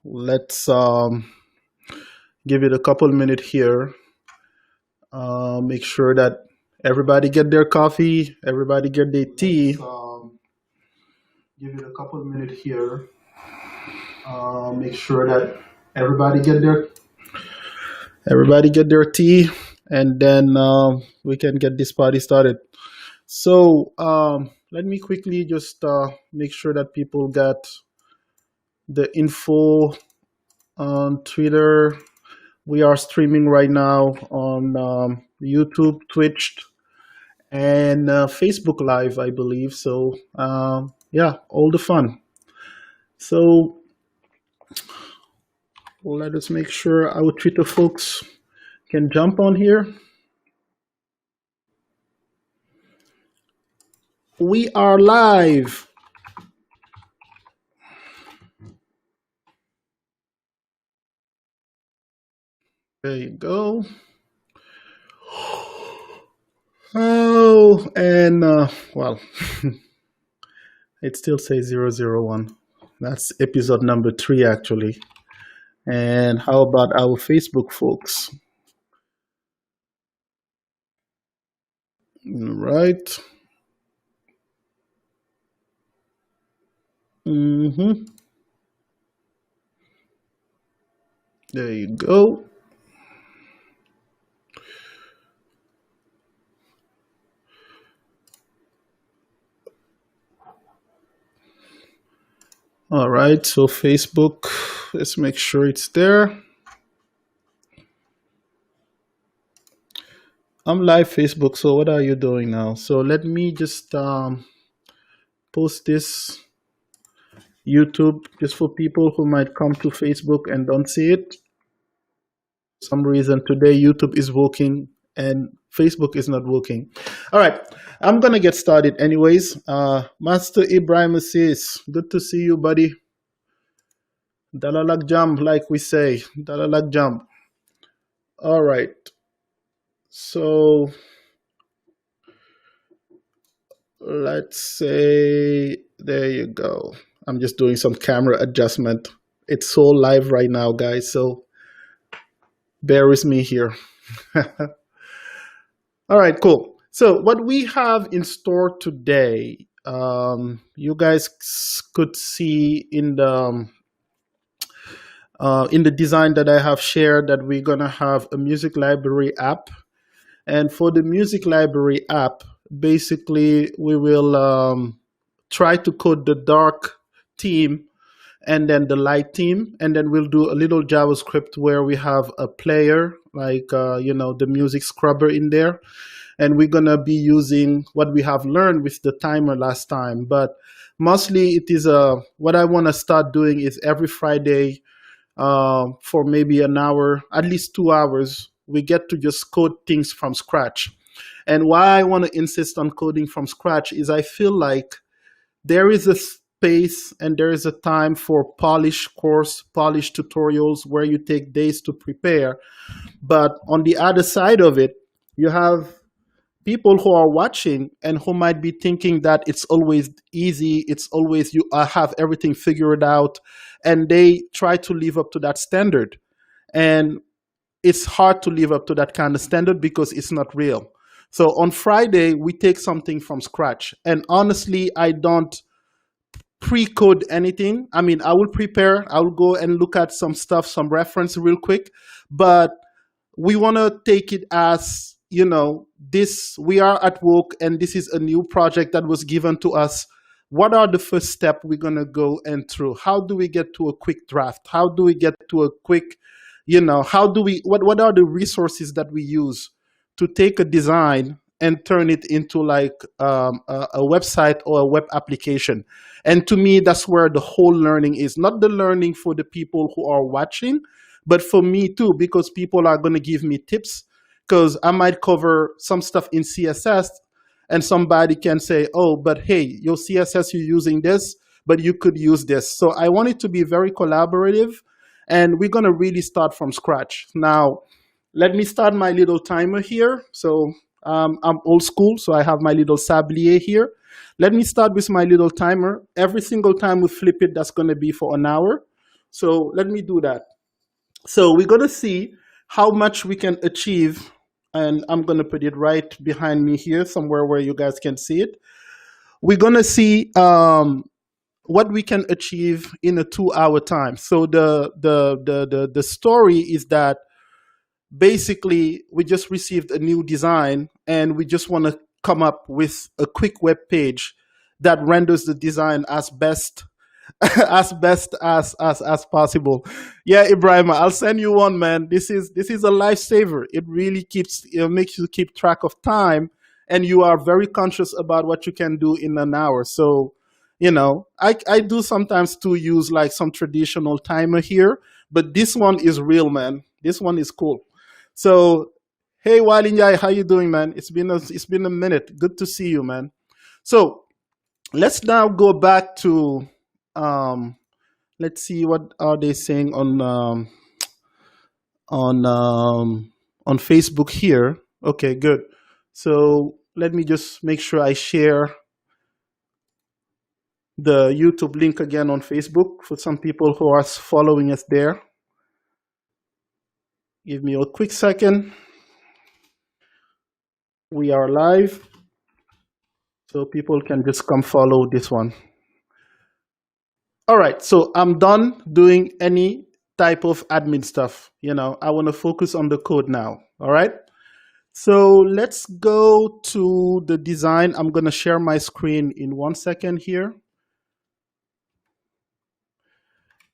let's give it a couple minutes here. Make sure that everybody get their coffee, everybody get their tea. Give it a couple minutes here. Make sure that everybody get their tea, and then we can get this party started. So let me quickly just make sure that people get the info on Twitter. We are streaming right now on YouTube, Twitch, and Facebook Live, I believe. So yeah, all the fun. So let us make sure our Twitter folks can jump on here. We are live. There you go. Oh, and well, it still says 001. That's episode number 3, actually. And how about our Facebook folks? All right. There you go. All right, so Facebook, let's make sure it's there. I'm live Facebook, so what are you doing now? So let me just post this YouTube just for people who might come to Facebook and don't see it. For some reason today YouTube is working and Facebook is not working. All right, I'm gonna get started anyways. Master Ibrahim Assis, good to see you, buddy. Dalalak jump, like we say, Dalalak jump. All right, so let's say, there you go. I'm just doing some camera adjustment. It's so live right now, guys, so bear with me here. All right, cool. So what we have in store today, you guys could see in the design that I have shared that we're gonna have a music library app. And for the music library app, basically we will try to code the dark theme and then the light theme, and then we'll do a little JavaScript where we have a player, like the music scrubber in there, and we're gonna be using what we have learned with the timer last time. But mostly it is what I want to start doing is every Friday for maybe an hour, at least 2 hours, we get to just code things from scratch. And why I want to insist on coding from scratch is I feel like there is a space and there is a time for polished course, polished tutorials where you take days to prepare. But on the other side of it, you have people who are watching and who might be thinking that it's always easy, it's always you have everything figured out, and they try to live up to that standard. And it's hard to live up to that kind of standard because it's not real. So on Friday, we take something from scratch. And honestly, I don't pre-code anything. I mean, I will prepare, I will go and look at some stuff, some reference real quick, but we want to take it as, we are at work and this is a new project that was given to us. What are the first steps we're going to go and through? How do we get to a quick draft? How do we get to a quick, what are the resources that we use to take a design and turn it into like a website or a web application? And to me, that's where the whole learning is. Not the learning for the people who are watching, but for me too, because people are going to give me tips, because I might cover some stuff in CSS and somebody can say, oh, but hey, your CSS, you're using this, but you could use this. So I want it to be very collaborative, and we're going to really start from scratch. Now, let me start my little timer here. So I'm old school, so I have my little sablier here. Let me start with my little timer. Every single time we flip it, that's going to be for an hour. So let me do that. So we're going to see how much we can achieve. And I'm going to put it right behind me here, somewhere where you guys can see it. We're going to see what we can achieve in a 2-hour time. So the story is that basically we just received a new design and we just want to come up with a quick web page that renders the design as best as possible. Yeah, Ibrahim, I'll send you one, man. This is a lifesaver. It really makes you keep track of time, and you are very conscious about what you can do in an hour. So, I do sometimes too use like some traditional timer here, but this one is real, man. This one is cool. So, hey, Walinjai, how you doing, man? It's been a minute. Good to see you, man. So let's now go back to let's see what are they saying on Facebook here. Okay, good. So let me just make sure I share the YouTube link again on Facebook for some people who are following us there. Give me a quick second. We are live, so people can just come follow this one. All right, so I'm done doing any type of admin stuff. I want to focus on the code now. All right, so let's go to the design. I'm going to share my screen in 1 second here.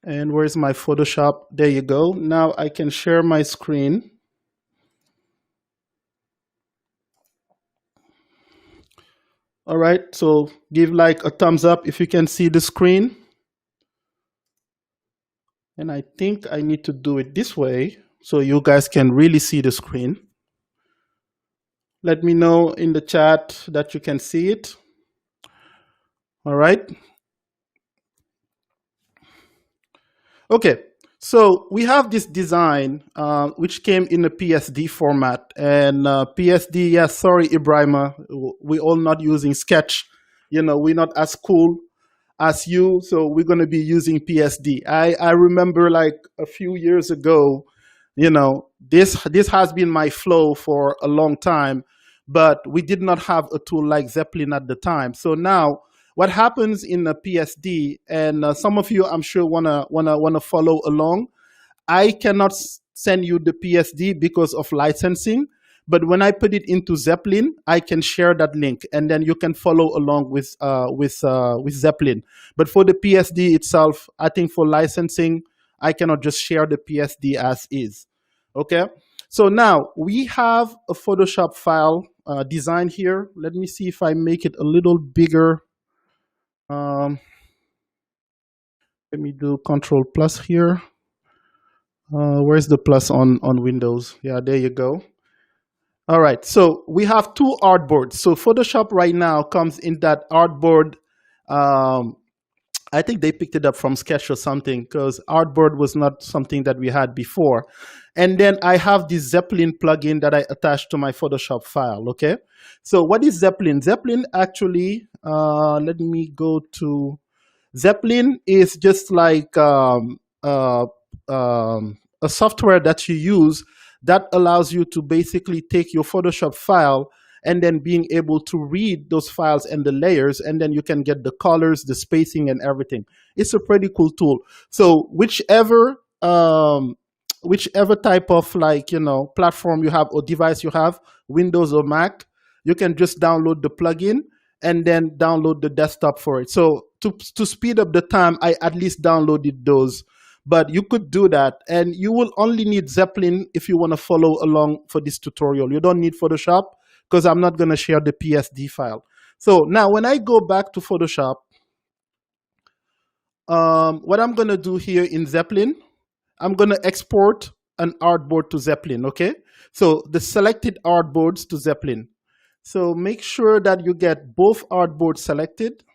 And where's my Photoshop? There you go. Now I can share my screen. All right, so give like a thumbs up if you can see the screen. And I think I need to do it this way so you guys can really see the screen. Let me know in the chat that you can see it. All right. Okay, so we have this design which came in a PSD format. And PSD, yes, sorry, Ibrahima, we all not using Sketch. We're not as cool as you, so we're going to be using PSD. I remember like a few years ago, this has been my flow for a long time, but we did not have a tool like Zeppelin at the time. So now what happens in a PSD, and some of you I'm sure wanna follow along. I cannot send you the PSD because of licensing, but when I put it into Zeppelin, I can share that link, and then you can follow along with Zeppelin. But for the PSD itself, I think for licensing, I cannot just share the PSD as is. Okay. So now we have a Photoshop file design here. Let me see if I make it a little bigger. Let me do Control plus here. Where's the plus on Windows? Yeah, there you go. All right, so we have two artboards. So Photoshop right now comes in that artboard. I think they picked it up from Sketch or something, because artboard was not something that we had before. And then I have this Zeppelin plugin that I attached to my Photoshop file, okay? So what is Zeppelin? Zeppelin actually, let me go to, Zeppelin is just like a software that you use that allows you to basically take your Photoshop file and then being able to read those files and the layers, and then you can get the colors, the spacing, and everything. It's a pretty cool tool. So whichever type of platform you have or device you have, Windows or Mac, you can just download the plugin and then download the desktop for it. So to speed up the time, I at least downloaded those. But you could do that, and you will only need Zeppelin if you want to follow along for this tutorial. You don't need Photoshop, because I'm not going to share the PSD file. So now when I go back to Photoshop, what I'm going to do here in Zeppelin, I'm going to export an artboard to Zeppelin, okay? So the selected artboards to Zeppelin. So make sure that you get both artboards selected.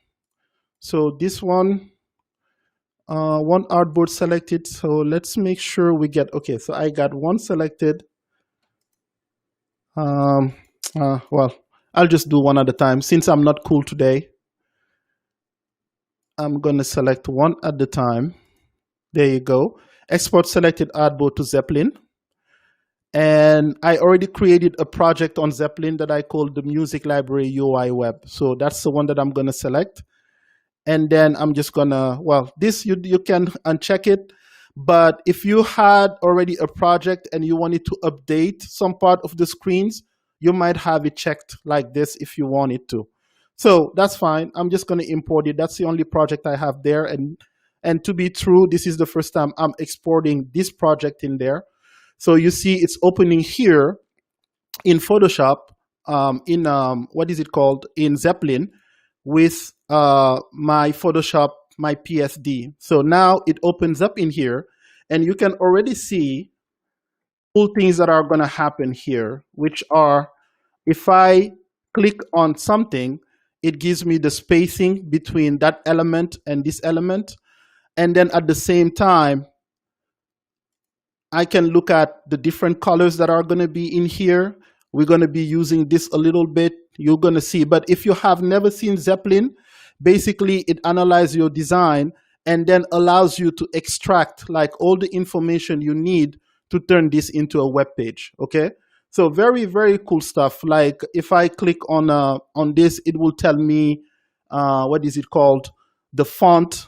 So this one artboard selected. So let's make sure we get, okay, so I got one selected. Well, I'll just do one at a time. Since I'm not cool today, I'm going to select one at a time. There you go. Export selected artboard to Zeppelin. And I already created a project on Zeppelin that I called the Music Library UI Web. So that's the one that I'm going to select. And then I'm just going to, well, this you can uncheck it. But if you had already a project and you wanted to update some part of the screens, you might have it checked like this if you wanted to. So that's fine. I'm just going to import it. That's the only project I have there. And to be true, this is the first time I'm exporting this project in there. So you see it's opening here in Photoshop, what is it called? In Zeppelin with my Photoshop, my PSD. So now it opens up in here and you can already see cool things that are going to happen here, which are, if I click on something, it gives me the spacing between that element and this element. And then at the same time, I can look at the different colors that are going to be in here. We're going to be using this a little bit. You're going to see. But if you have never seen Zeppelin, basically it analyzes your design and then allows you to extract like all the information you need to turn this into a web page. Okay. So very, very cool stuff. Like if I click on this, it will tell me, what is it called? The font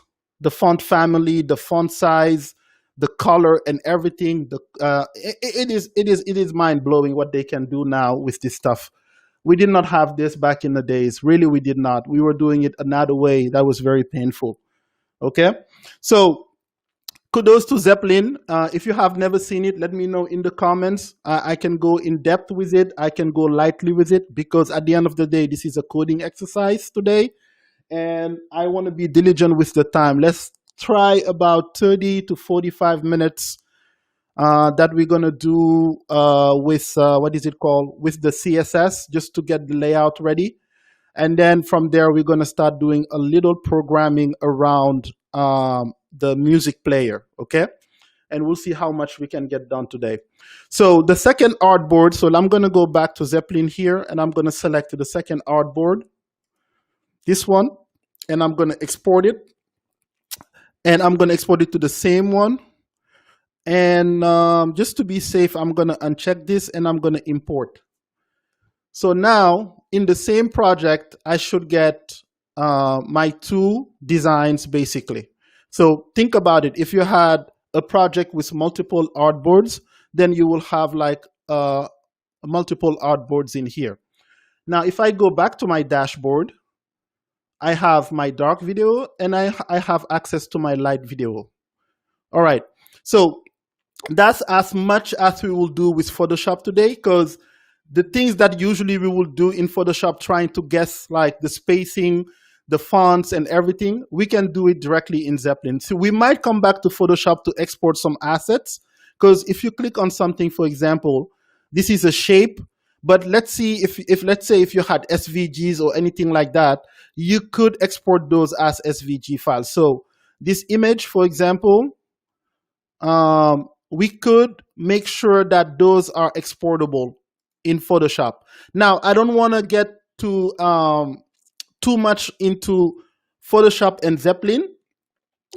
family, the font size, the color and everything. It is mind blowing what they can do now with this stuff. We did not have this back in the days. Really, we did not. We were doing it another way that was very painful. Okay, so kudos to Zeppelin. If you have never seen it, let me know in the comments. I can go in depth with it. I can go lightly with it because at the end of the day, this is a coding exercise today. And I want to be diligent with the time. Let's try about 30 to 45 minutes that we're going to do with, what is it called? With the CSS, just to get the layout ready. And then from there, we're going to start doing a little programming around the music player, okay? And we'll see how much we can get done today. So the second artboard, so I'm going to go back to Zeppelin here, and I'm going to select the second artboard, this one, and I'm going to export it. And I'm going to export it to the same one. And just to be safe, I'm going to uncheck this and I'm going to import. So now in the same project, I should get my two designs basically. So think about it. If you had a project with multiple artboards, then you will have like multiple artboards in here. Now, if I go back to my dashboard, I have my dark video and I have access to my light video. All right. So that's as much as we will do with Photoshop today, because the things that usually we will do in Photoshop, trying to guess like the spacing, the fonts and everything, we can do it directly in Zeppelin. So we might come back to Photoshop to export some assets, because if you click on something, for example, this is a shape, but let's see if let's say if you had SVGs or anything like that, you could export those as SVG files. So this image, for example, we could make sure that those are exportable in Photoshop. Now, I don't want to get too much into Photoshop and Zeppelin.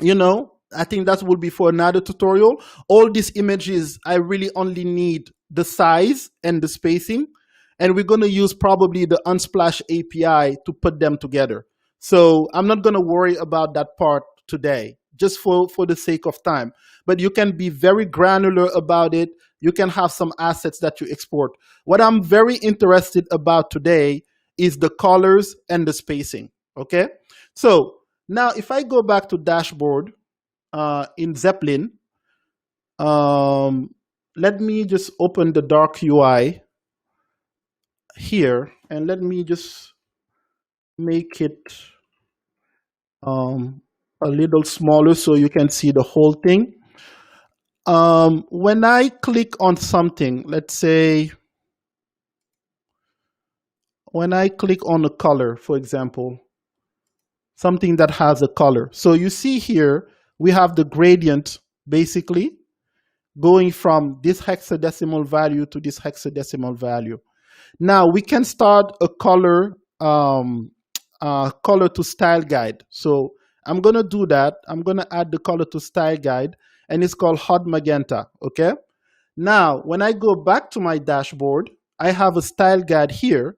You know, I think that will be for another tutorial. All these images, I really only need the size and the spacing. And we're going to use probably the Unsplash API to put them together. So I'm not going to worry about that part today, just for the sake of time. But you can be very granular about it. You can have some assets that you export. What I'm very interested about today is the colors and the spacing, okay? So now if I go back to dashboard in Zeppelin, let me just open the dark UI here, and let me just make it a little smaller so you can see the whole thing. When I click on something, let's say, when I click on a color, for example, something that has a color. So you see here, we have the gradient basically going from this hexadecimal value to this hexadecimal value. Now we can start a color to style guide. So I'm going to do that. I'm going to add the color to style guide, and it's called hot magenta. Okay. Now, when I go back to my dashboard, I have a style guide here,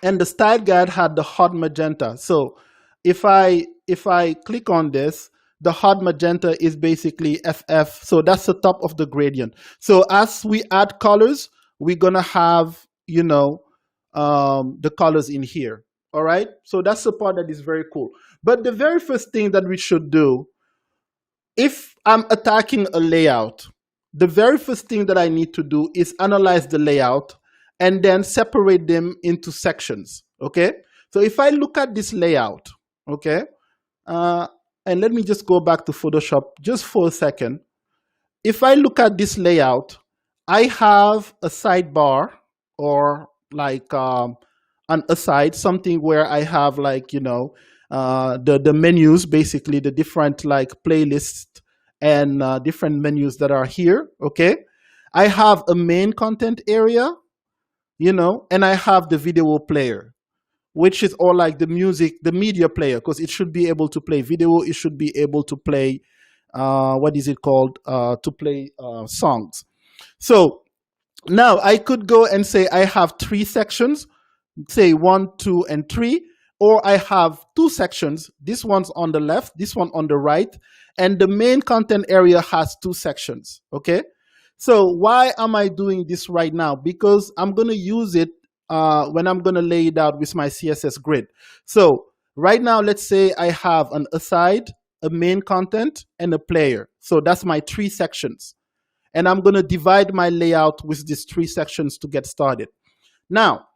and the style guide had the hot magenta. So if I click on this, the hot magenta is basically FF. So that's the top of the gradient. So as we add colors, we're gonna have, you know, the colors in here. All right. So that's the part that is very cool. But the very first thing that we should do, if I'm attacking a layout, the very first thing that I need to do is analyze the layout and then separate them into sections. Okay. So if I look at this layout, okay, and let me just go back to Photoshop just for a second. If I look at this layout, I have a sidebar, or like an aside, something where I have, like, you know, the menus, basically the different like playlists and different menus that are here. Okay. I have a main content area, you know, and I have the video player, which is all like the music, the media player, because it should be able to play video. It should be able to play, what is it called? To play songs. So now I could go and say I have 3 sections, say 1, 2, and 3, or I have 2 sections. This one's on the left, this one on the right, and the main content area has 2 sections. Okay. So why am I doing this right now? Because I'm going to use it when I'm going to lay it out with my CSS grid. So right now, let's say I have an aside, a main content, and a player. So that's my 3 sections. And I'm going to divide my layout with these 3 sections to get started. Now,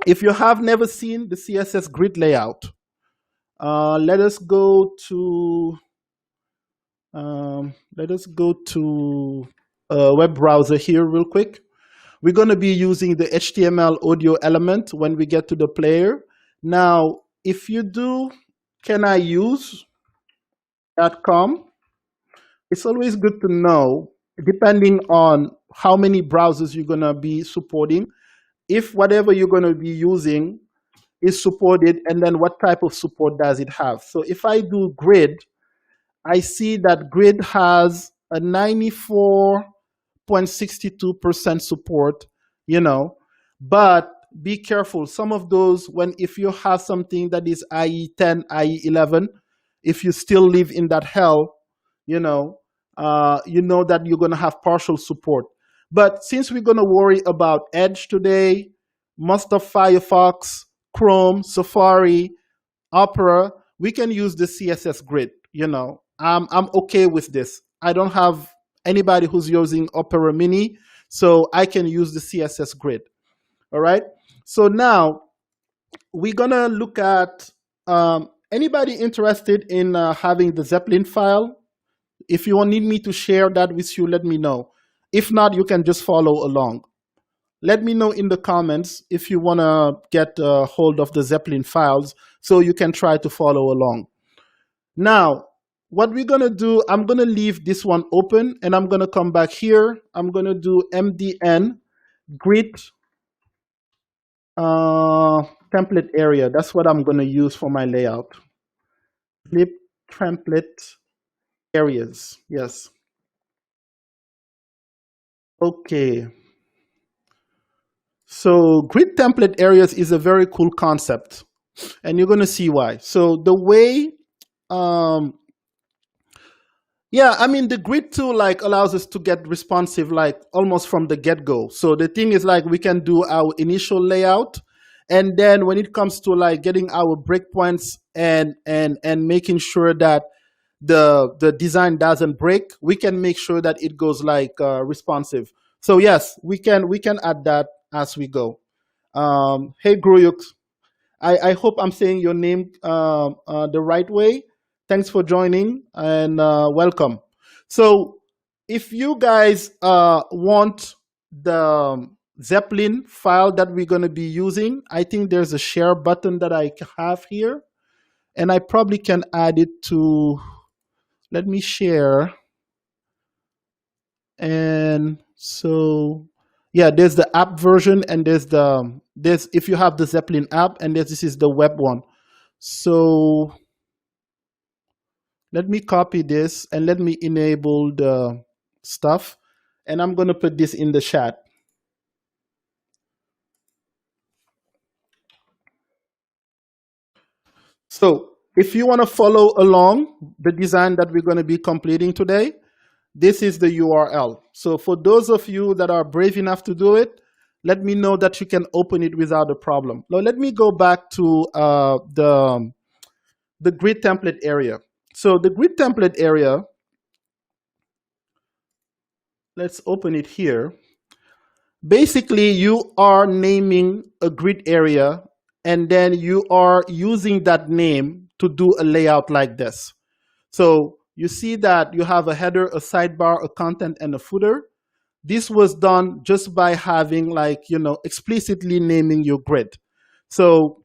if you have never seen the CSS grid layout, let us go to a web browser here real quick. We're going to be using the HTML audio element when we get to the player. Now, if you do, can I use .com? It's always good to know, depending on how many browsers you're going to be supporting, if whatever you're going to be using is supported, and then what type of support does it have. So if I do grid, I see that grid has a 94.62% support, you know, but be careful. Some of those, if you have something that is IE 10, IE 11, if you still live in that hell, you know that you're going to have partial support. But since we're going to worry about Edge today, most of Firefox, Chrome, Safari, Opera, we can use the CSS grid. You know, I'm okay with this. I don't have anybody who's using Opera Mini, so I can use the CSS grid. All right. So now we're gonna look at anybody interested in having the Zeppelin file. If you need me to share that with you, let me know. If not, you can just follow along. Let me know in the comments if you want to get a hold of the Zeppelin files so you can try to follow along. Now, what we're going to do, I'm going to leave this one open, and I'm going to come back here. I'm going to do MDN grid template area. That's what I'm going to use for my layout. Flip template areas. Yes. Okay. So grid template areas is a very cool concept, and you're going to see why. So the way, yeah, I mean, the grid tool like allows us to get responsive like almost from the get-go. So the thing is like we can do our initial layout, and then when it comes to like getting our breakpoints and making sure that the design doesn't break, we can make sure that it goes like responsive. So yes, we can add that as we go. Hey Gruyuk, I hope I'm saying your name the right way. Thanks for joining, and welcome. So if you guys want the Zeppelin file that we're going to be using, I think there's a share button that I have here, and I probably can add it to, let me share. And so, yeah, there's the app version, and there's if you have the Zeppelin app, and this is the web one. So let me copy this and let me enable the stuff. And I'm going to put this in the chat. So if you want to follow along the design that we're going to be completing today, this is the URL. So for those of you that are brave enough to do it, let me know that you can open it without a problem. Now let me go back to the grid template area. So the grid template area, let's open it here. Basically, you are naming a grid area and then you are using that name to do a layout like this. So you see that you have a header, a sidebar, a content, and a footer. This was done just by having explicitly naming your grid. So,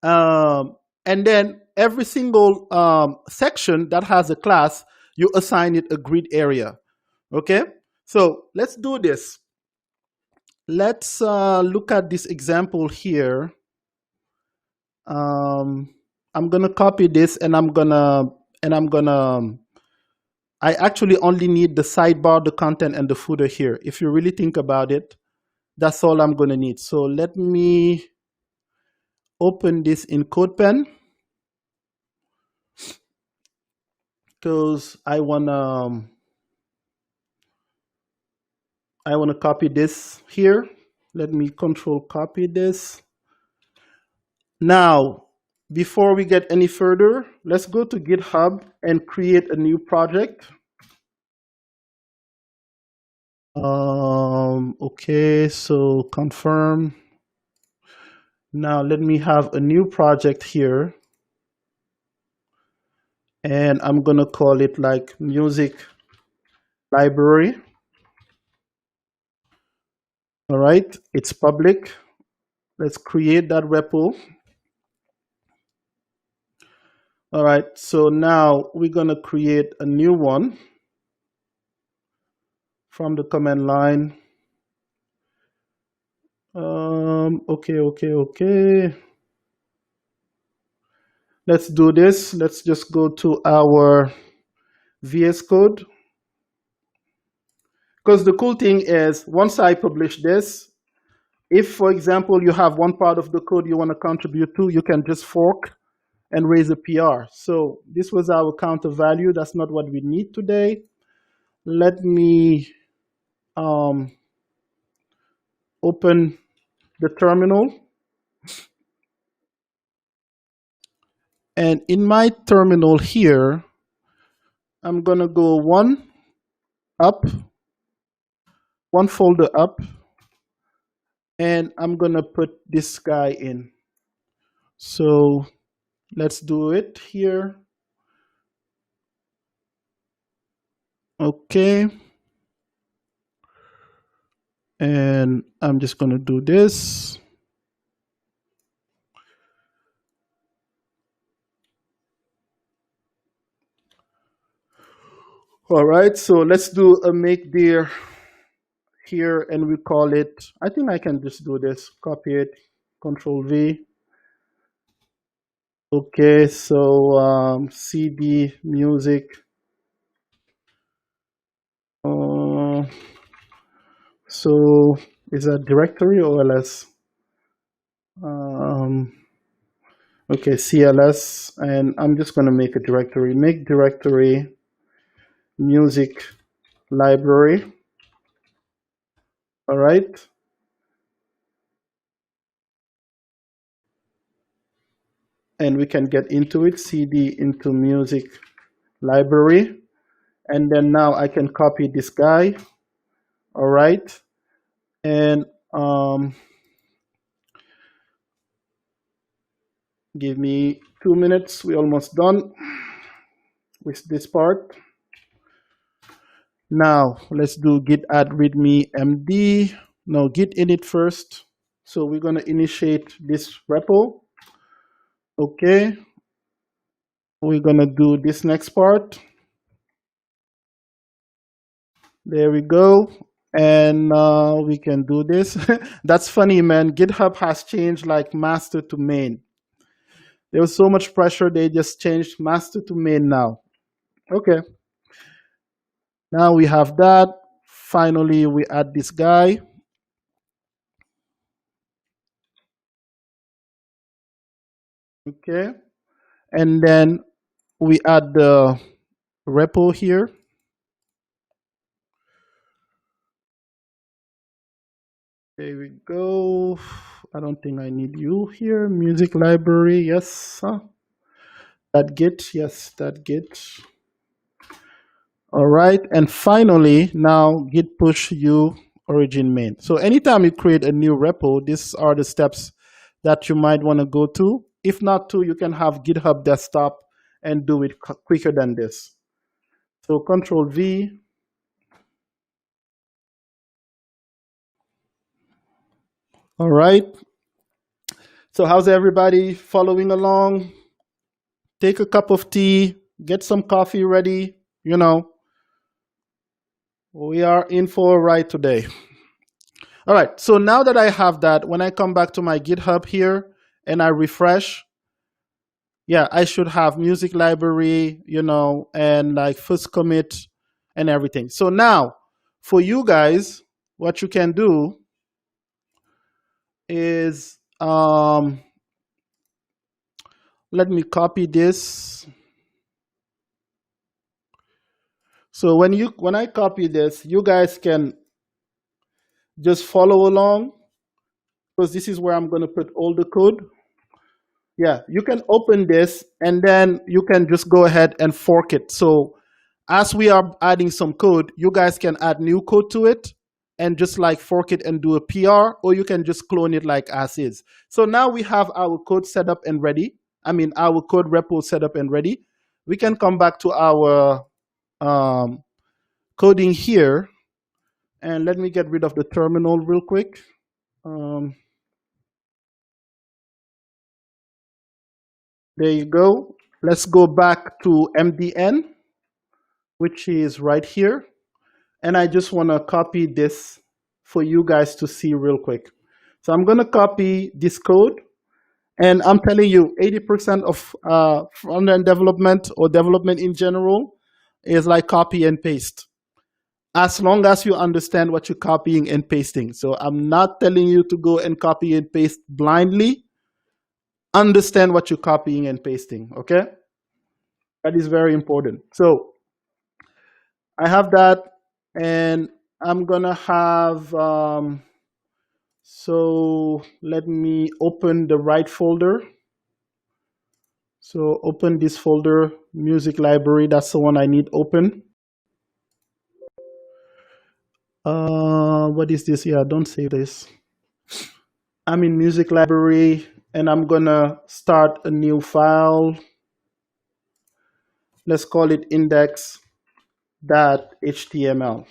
and then every single section that has a class, you assign it a grid area. Okay, so let's do this. Let's look at this example here. I'm gonna copy this and I actually only need the sidebar, the content, and the footer here. If you really think about it, that's all I'm gonna need. So let me open this in CodePen because I wanna copy this here. Let me control copy this. Now, before we get any further, let's go to GitHub and create a new project. Okay, so confirm. Now let me have a new project here. And I'm gonna call it like music library. All right, it's public. Let's create that repo. All right, so now we're gonna create a new one from the command line. Okay. Let's do this. Let's just go to our VS Code. Because the cool thing is, once I publish this, if, for example, you have one part of the code you want to contribute to, you can just fork and raise a PR. So this was our counter value. That's not what we need today. Let me open the terminal. And in my terminal here, I'm going to go one folder up, and I'm going to put this guy in. So let's do it here. Okay. And I'm just going to do this. All right, so let's do a make dir here, and we call it, I think I can just do this, copy it, Control V. Okay, so CD music. So is that directory or ls? Okay, CLS, and I'm just going to make a directory. Make directory music library. All right. And we can get into it, CD into music library. And then now I can copy this guy. All right. And give me 2 minutes. We're almost done with this part. Now let's do git add readme md. No, git init first. So we're going to initiate this repo. Okay. We're going to do this next part. There we go. And we can do this. That's funny, man. GitHub has changed like master to main. There was so much pressure, they just changed master to main now. Okay, now we have that. Finally, we add this guy. Okay, and then we add the repo here. There we go. I don't think I need you here. Music library, yes. That git, yes, that git. All right, and finally, now git push u origin main. So anytime you create a new repo, these are the steps that you might want to go to. If not to, you can have GitHub desktop and do it quicker than this. So Control V. All right. So how's everybody following along? Take a cup of tea, get some coffee ready. You know, we are in for a ride today. All right, so now that I have that, when I come back to my GitHub here and I refresh, yeah, I should have music library, you know, and like first commit and everything. So now for you guys, what you can do is, let me copy this. So when I copy this, you guys can just follow along, because this is where I'm going to put all the code. Yeah, you can open this and then you can just go ahead and fork it. So as we are adding some code, you guys can add new code to it and just like fork it and do a PR, or you can just clone it like as is. So now we have our code set up and ready. I mean, our code repo set up and ready. We can come back to our coding here. And let me get rid of the terminal real quick. There you go. Let's go back to MDN, which is right here. And I just want to copy this for you guys to see real quick. So I'm going to copy this code. And I'm telling you, 80% of front-end development or development in general is like copy and paste, as long as you understand what you're copying and pasting. So I'm not telling you to go and copy and paste blindly. Understand what you're copying and pasting, okay? That is very important. So I have that, and I'm gonna have, so let me open the right folder. So open this folder, music library, that's the one I need open. What is this? Yeah, don't save this. I'm in music library and I'm gonna start a new file. Let's call it index.html.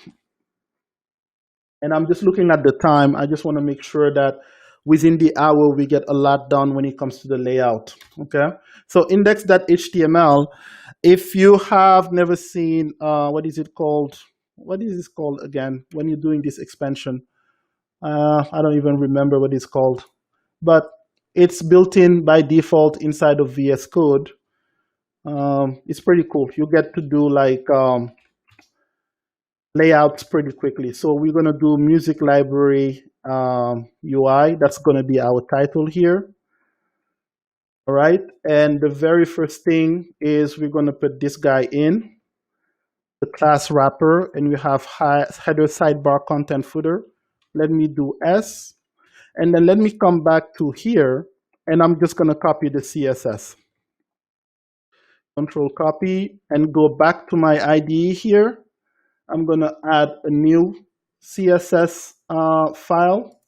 And I'm just looking at the time. I just want to make sure that within the hour we get a lot done when it comes to the layout. Okay. So index.html, if you have never seen, what is it called? What is this called again? When you're doing this expansion, I don't even remember what it's called, but it's built in by default inside of VS Code. It's pretty cool. You get to do like layouts pretty quickly. So we're going to do music library UI. That's going to be our title here. All right. And the very first thing is we're going to put this guy in the class wrapper, and we have header, sidebar, content, footer. Let me do S. And then let me come back to here, and I'm just going to copy the CSS. Control copy and go back to my IDE here. I'm going to add a new CSS file,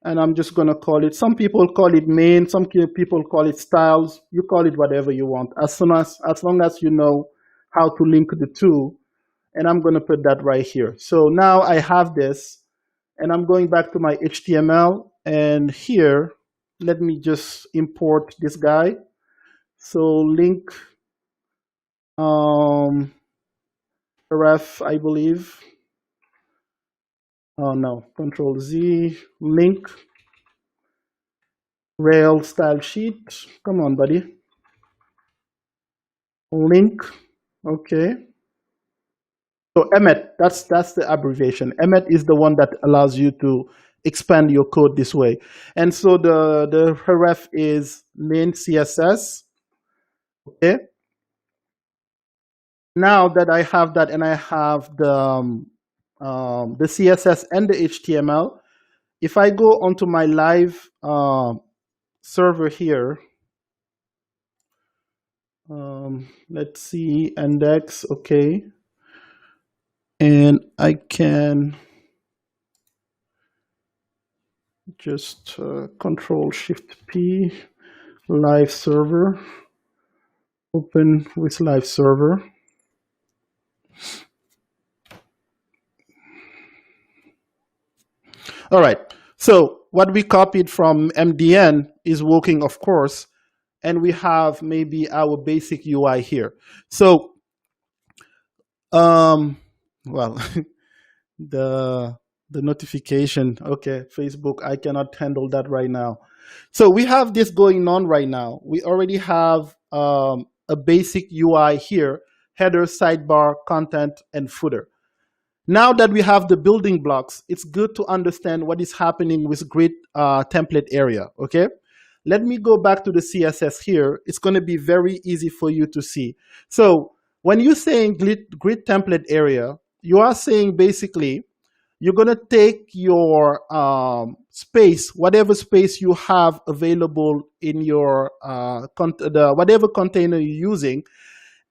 and I'm just going to call it, some people call it main, some people call it styles. You call it whatever you want, as long as you know how to link the two. And I'm going to put that right here. So now I have this, and I'm going back to my HTML, and here, let me just import this guy. So link ref, I believe. Oh no, Control Z, link. Rail style sheet. Come on, buddy. Link. Okay. So Emmet, that's the abbreviation. Emmet is the one that allows you to expand your code this way. And so the href is main CSS. Okay. Now that I have that and I have the CSS and the HTML, if I go onto my live server here, let's see, index, okay. And I can just Control Shift P, live server, open with live server. All right, so what we copied from MDN is working, of course, and we have maybe our basic UI here. So, well, the notification, okay, Facebook, I cannot handle that right now. So we have this going on right now. We already have a basic UI here, header, sidebar, content, and footer. Now that we have the building blocks, it's good to understand what is happening with grid template area, okay? Let me go back to the CSS here. It's going to be very easy for you to see. So when you're saying grid template area, you are saying basically you're going to take your space, whatever space you have available in your whatever container you're using,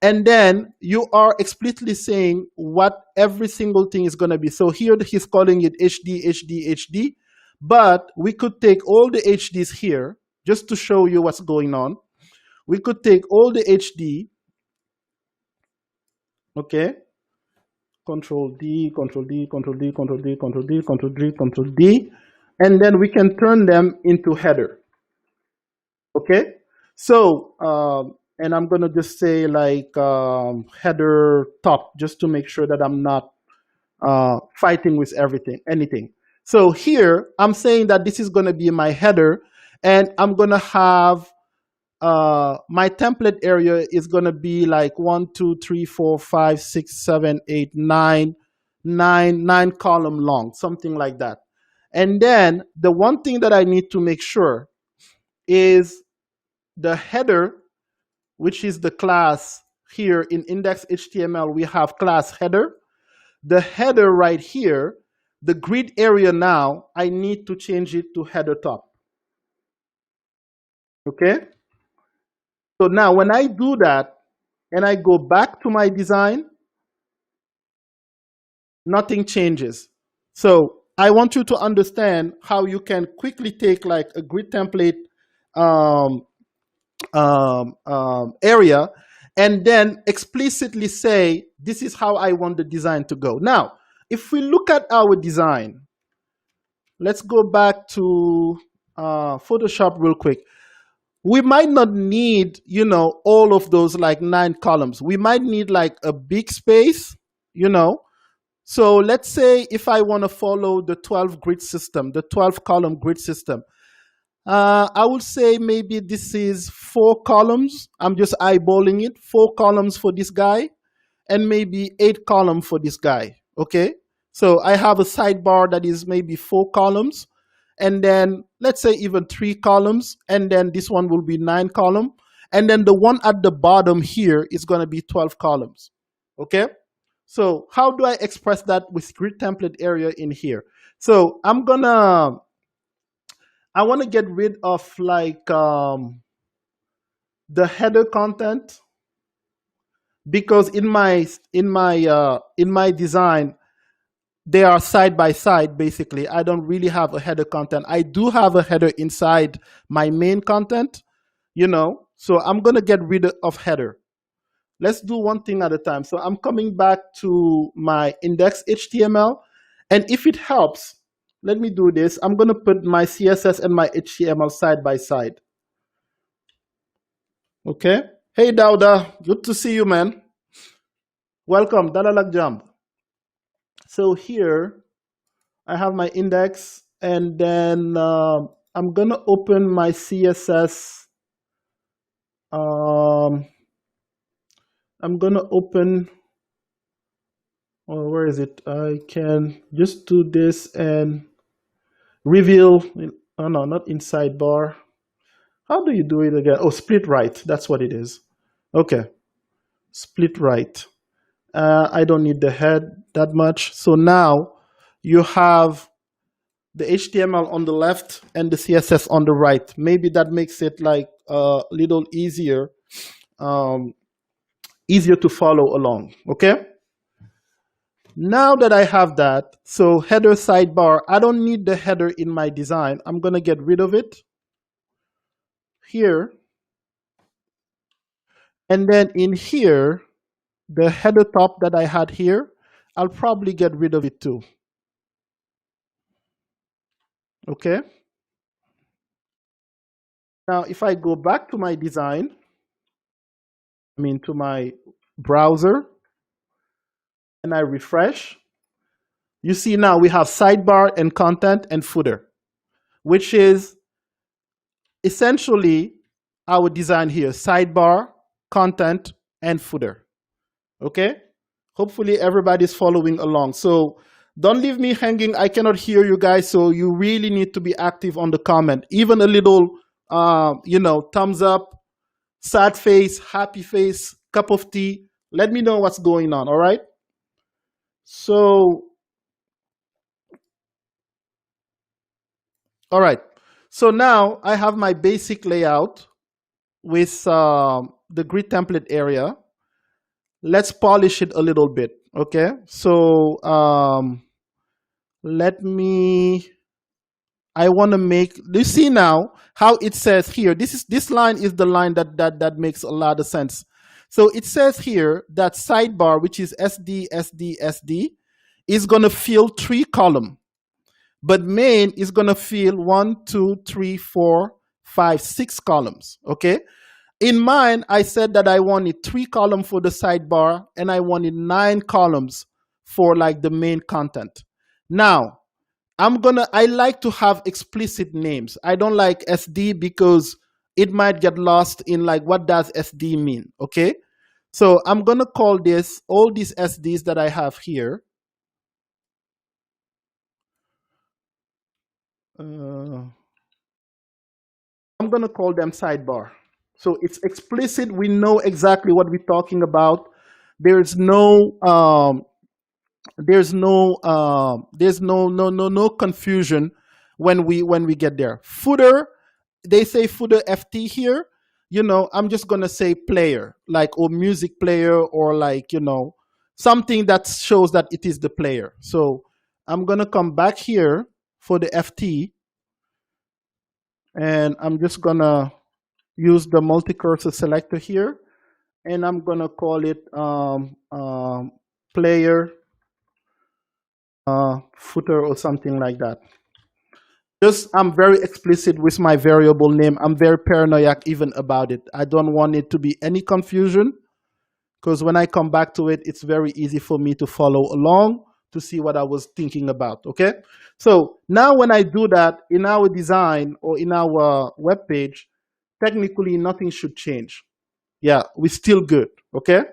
and then you are explicitly saying what every single thing is going to be. So here he's calling it HD, HD, HD, but we could take all the HDs here just to show you what's going on. We could take all the HD, okay? Control D, Control D, Control D, Control D, Control D, Control D, Control D, and then we can turn them into header, okay? So, and I'm gonna just say like header top, just to make sure that I'm not fighting with anything. So here, I'm saying that this is gonna be my header, and I'm gonna have my template area is gonna be like 1, 2, 3, 4, 5, 6, 7, 8, 9, 9 column long, something like that. And then the one thing that I need to make sure is the header, which is the class here in index HTML, we have class header. The header right here, the grid area now, I need to change it to header top. Okay? So now when I do that and I go back to my design, nothing changes. So I want you to understand how you can quickly take like a grid template area and then explicitly say, this is how I want the design to go. Now, if we look at our design, let's go back to Photoshop real quick. We might not need, you know, all of those like 9 columns. We might need like a big space, you know. So let's say if I want to follow the 12 grid system, the 12 column grid system, I would say maybe this is 4 columns. I'm just eyeballing it. 4 columns for this guy and maybe 8 columns for this guy. Okay. So I have a sidebar that is maybe 4 columns. And then let's say even 3 columns. And then this one will be 9 columns. And then the one at the bottom here is going to be 12 columns. Okay. So how do I express that with grid template area in here? So I want to get rid of like the header content, because in my design they are side by side. Basically, I don't really have a header content. I do have a header inside my main content, you know. So I'm gonna get rid of header. Let's do one thing at a time. So I'm coming back to my index HTML, and if it helps, let me do this. I'm going to put my CSS and my HTML side by side. Okay. Hey, Dauda. Good to see you, man. Welcome. Dalalak Jump. So here I have my index, and then I'm gonna open my CSS. I'm gonna open, or where is it? I can just do this and reveal. Oh no, not in sidebar. How do you do it again? Oh, split right. That's what it is. Okay, split right. I don't need the head that much. So now you have the HTML on the left and the CSS on the right. Maybe that makes it like a little easier, um, easier to follow along. Okay. Now that I have that, so header sidebar, I don't need the header in my design. I'm gonna get rid of it here. And then in here, the header top that I had here, I'll probably get rid of it too. Okay. Now, if I go back to my design, to my browser, and I refresh, you see now we have sidebar and content and footer, which is essentially our design here: sidebar, content, and footer. Okay? Hopefully everybody's following along. So don't leave me hanging. I cannot hear you guys, so you really need to be active on the comment. Even a little, thumbs up, sad face, happy face, cup of tea. Let me know what's going on, all right? So, all right. So now I have my basic layout with the grid template area. Let's polish it a little bit, okay? So I want to make, you see now how it says here, this line is the line that makes a lot of sense. So it says here that sidebar, which is SD, SD, SD, is going to fill 3 columns. But main is going to fill 1, 2, 3, 4, 5, 6 columns, okay? In mine, I said that I wanted 3 columns for the sidebar and I wanted 9 columns for like the main content. Now, I like to have explicit names. I don't like SD because it might get lost in like, what does SD mean, okay? So I'm gonna call this, all these SDs that I have here, I'm gonna call them sidebar. So it's explicit, we know exactly what we're talking about. There's no no confusion when we get there. Footer, they say footer FT here. I'm just gonna say player, like, or music player, or like, something that shows that it is the player. So I'm gonna come back here for the FT, and I'm just gonna use the multi-cursor selector here, and I'm gonna call it player footer or something like that. Just, I'm very explicit with my variable name. I'm very paranoid even about it. I don't want it to be any confusion, because when I come back to it, it's very easy for me to follow along to see what I was thinking about, okay? So now when I do that in our design or in our web page, technically nothing should change. Yeah, we're still good, okay?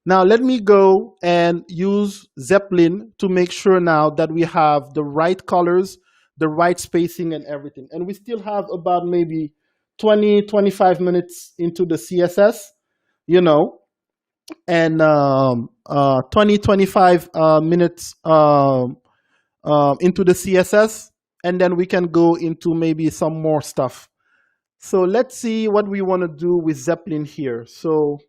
Now let me go and use Zeppelin to make sure now that we have the right colors, the right spacing and everything. And we still have about maybe 20, 25 minutes into the CSS, and 20, 25 minutes into the CSS, and then we can go into maybe some more stuff. So let's see what we want to do with Zeppelin here. So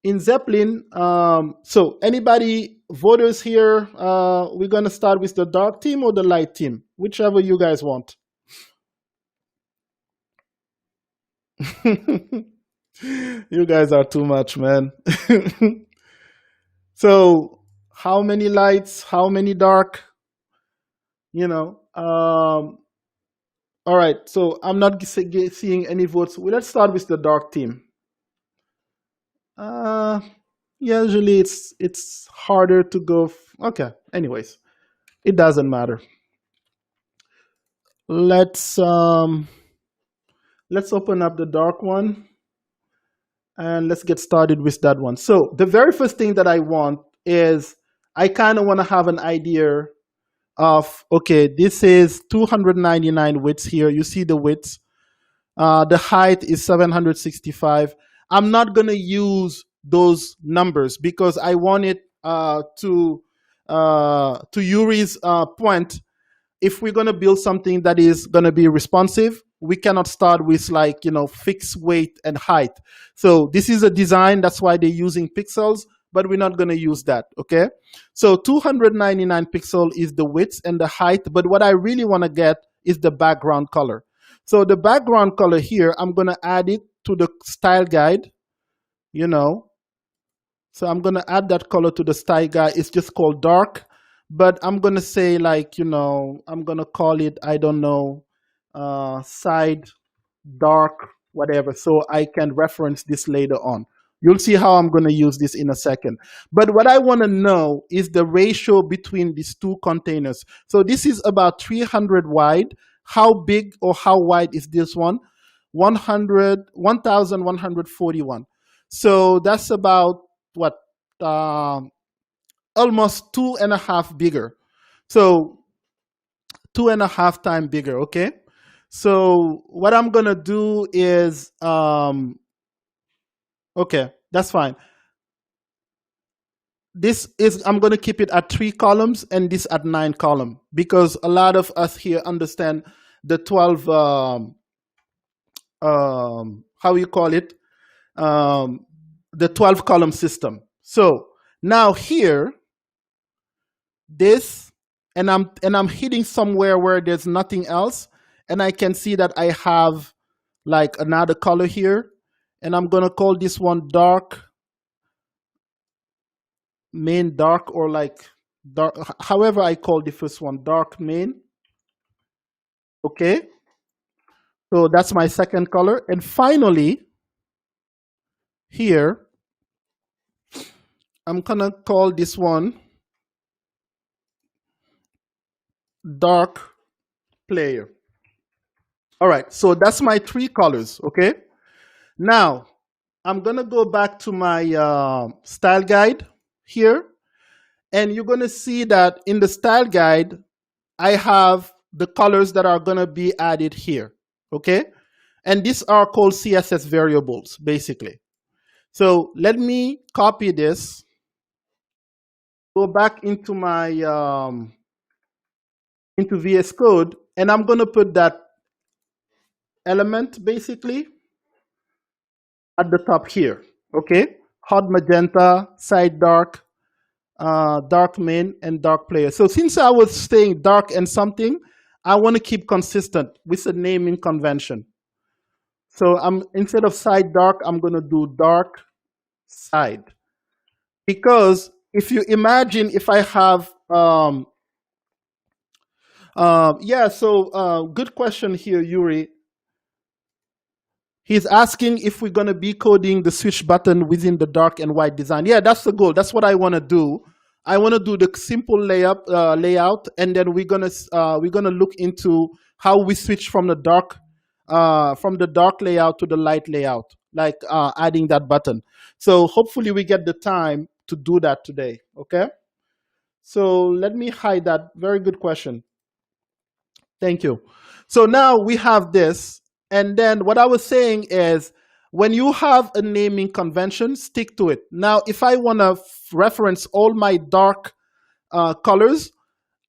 in Zeppelin, so anybody, voters here, we're going to start with the dark theme or the light theme, whichever you guys want. You guys are too much, man. So how many lights, how many dark, all right, so I'm not seeing any votes. Well, let's start with the dark theme. Usually it's harder to go. Okay, anyways, it doesn't matter. let's open up the dark one and let's get started with that one. So the very first thing that I want is I kind of want to have an idea of, okay, this is 299 widths here. You see the widths. The height is 765. I'm not going to use those numbers because I want it to Yuri's point. If we're going to build something that is going to be responsive, we cannot start with like, fixed weight and height. So this is a design. That's why they're using pixels, but we're not going to use that. Okay. So 299 pixel is the width and the height. But what I really want to get is the background color. So the background color here, I'm going to add it to the style guide, So I'm going to add that color to the style guide. It's just called dark. But I'm going to say like, I'm going to call it, I don't know, side dark, whatever. So I can reference this later on. You'll see how I'm going to use this in a second. But what I want to know is the ratio between these two containers. So this is about 300 wide. How big or how wide is this one? 1,141. So that's about what? Almost 2.5 bigger. So 2.5 times bigger, okay? So what I'm gonna do is, okay, that's fine. This is, I'm gonna keep it at 3 columns and this at 9 columns because a lot of us here understand the 12, how you call it? The 12 column system. So now here, this, and I'm hitting somewhere where there's nothing else, and I can see that I have like another color here, and I'm gonna call this one dark, main dark, or like dark, however I call the first one, dark main. Okay, so that's my second color, and finally here I'm gonna call this one dark player. All right, so that's my 3 colors, okay? Now, I'm gonna go back to my style guide here, and you're gonna see that in the style guide, I have the colors that are gonna be added here, okay? And these are called CSS variables, basically. So let me copy this, go back into my, into VS Code, and I'm gonna put that element basically at the top here, okay? Hot magenta, side dark, dark main, and dark player. So since I was saying dark and something, I want to keep consistent with the naming convention. So instead of side dark, I'm going to do dark side. Because if you imagine if I have, good question here, Yuri. He's asking if we're going to be coding the switch button within the dark and white design. Yeah, that's the goal. That's what I want to do. I want to do the simple layout, and then we're gonna look into how we switch from the dark layout to the light layout, like adding that button. So hopefully we get the time to do that today. Okay. So let me hide that. Very good question. Thank you. So now we have this. And then what I was saying is, when you have a naming convention, stick to it. Now, if I want to reference all my dark colors,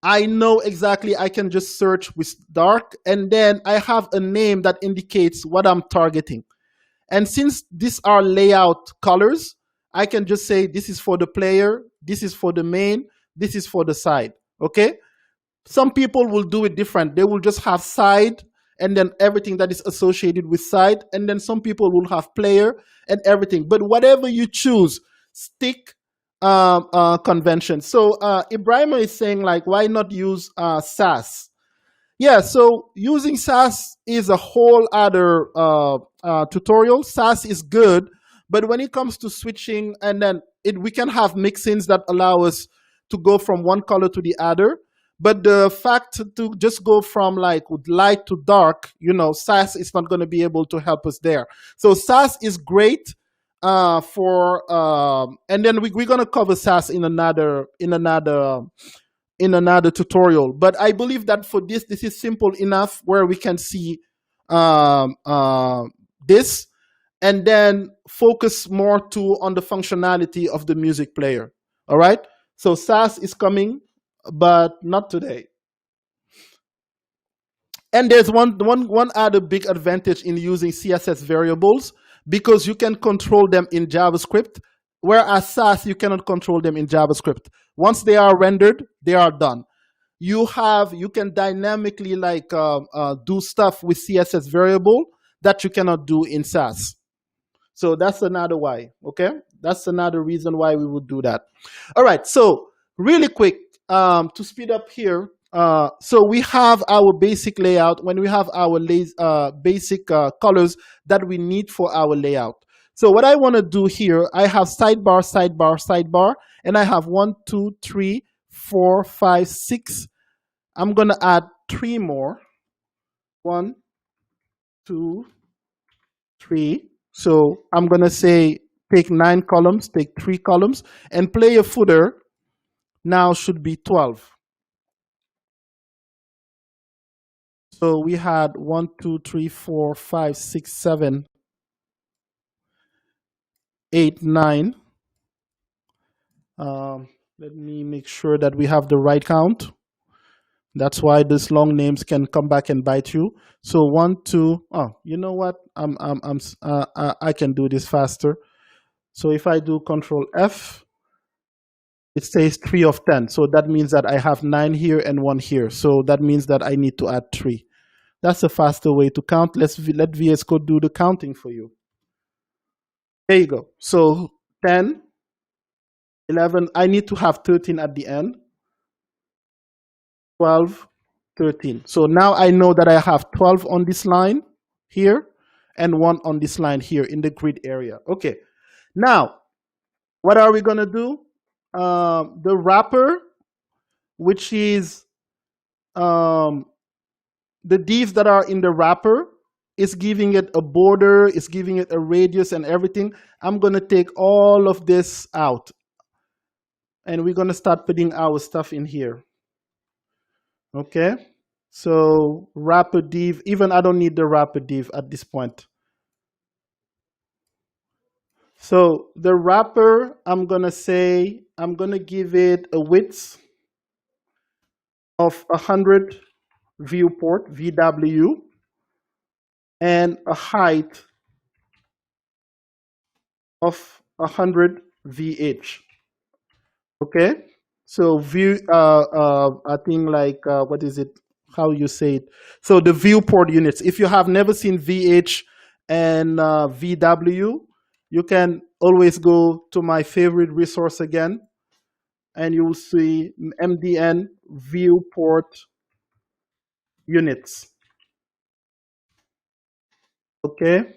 I know exactly, I can just search with dark, and then I have a name that indicates what I'm targeting. And since these are layout colors, I can just say this is for the player, this is for the main, this is for the side, okay? Some people will do it different. They will just have side and then everything that is associated with side. And then some people will have player and everything. But whatever you choose, stick convention. So Ibrahima is saying, like, why not use SAS? Yeah, so using SAS is a whole other tutorial. SAS is good, but when it comes to switching, and then we can have mixins that allow us to go from one color to the other. But the fact to just go from like light to dark, SAS is not going to be able to help us there. So SAS is great and then we're going to cover SAS in another tutorial. But I believe that for this is simple enough where we can see this, and then focus more on the functionality of the music player. All right. So SAS is coming, but not today. And there's one other big advantage in using CSS variables, because you can control them in JavaScript, whereas SAS, you cannot control them in JavaScript. Once they are rendered, they are done. You can dynamically do stuff with CSS variable that you cannot do in SAS. So that's another why, okay? That's another reason why we would do that. All right, so really quick, to speed up here, so we have our basic layout when we have our basic colors that we need for our layout. So what I want to do here, I have sidebar, sidebar, sidebar, and I have 1, 2, 3, 4, 5, 6. I'm going to add 3 more. 1, 2, 3. So I'm going to say take 9 columns, take 3 columns, and player footer now should be 12. So we had 1, 2, 3, 4, 5, 6, 7, 8, 9. Let me make sure that we have the right count. That's why these long names can come back and bite you. So 1, 2. Oh, you know what? I can do this faster. So if I do Control F, it says 3 of 10. So that means that I have 9 here and 1 here. So that means that I need to add 3. That's a faster way to count. Let VS Code do the counting for you. There you go. So 10, 11. I need to have 13 at the end. 12, 13. So now I know that I have 12 on this line here and 1 on this line here in the grid area. Okay. Now, what are we going to do? The wrapper, which is the divs that are in the wrapper, is giving it a border, is giving it a radius and everything. I'm going to take all of this out. And we're going to start putting our stuff in here. Okay. So wrapper div, even I don't need the wrapper div at this point. So the wrapper, I'm going to give it a width of 100 viewport, VW, and a height of 100 VH. Okay. So view, I think what is it? How you say it? So the viewport units. If you have never seen VH and VW, you can always go to my favorite resource again, and you will see MDN viewport units. Okay.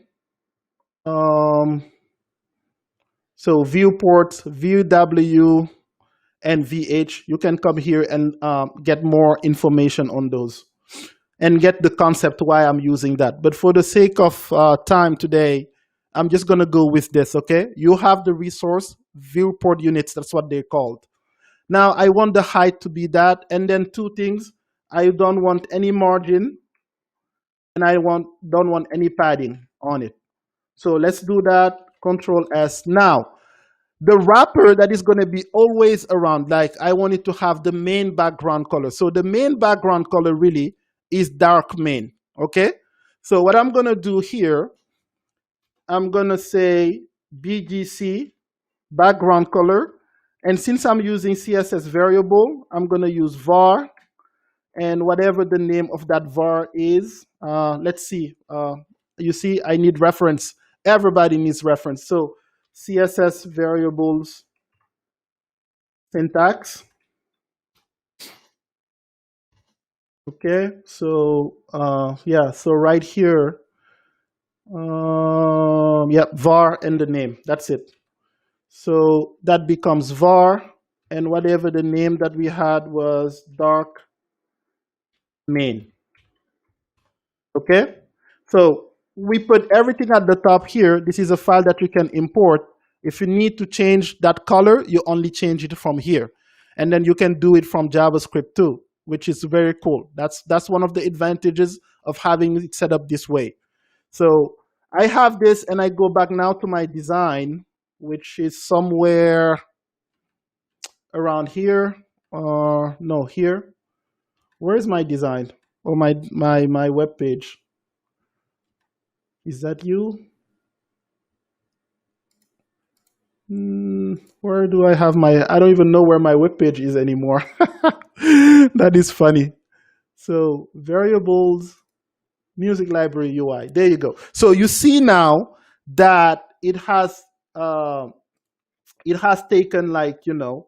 So viewports, VW, and VH, you can come here and get more information on those and get the concept why I'm using that. But for the sake of time today, I'm just going to go with this, okay? You have the resource, viewport units, that's what they're called. Now, I want the height to be that, and then 2 things. I don't want any margin, and I don't want any padding on it. So let's do that, Control S. Now, the wrapper that is going to be always around, like I want it to have the main background color. So the main background color really is dark main, okay? So what I'm going to do here, I'm going to say BGC, background color. And since I'm using CSS variable, I'm going to use var. And whatever the name of that var is, let's see. You see, I need reference. Everybody needs reference. So CSS variables syntax. Okay, so yeah, so right here, yeah, var and the name, that's it. So that becomes var, and whatever the name that we had was dark main. Okay, so we put everything at the top here. This is a file that you can import. If you need to change that color, you only change it from here, and then you can do it from JavaScript too, which is very cool. That's one of the advantages of having it set up this way. So I have this, and I go back now to my design, which is somewhere around here. No, here. Where is my design? Or my web page? Is that you? Where do I have my? I don't even know where my web page is anymore. That is funny. So variables, music library UI. There you go. So you see now that it has taken, like, the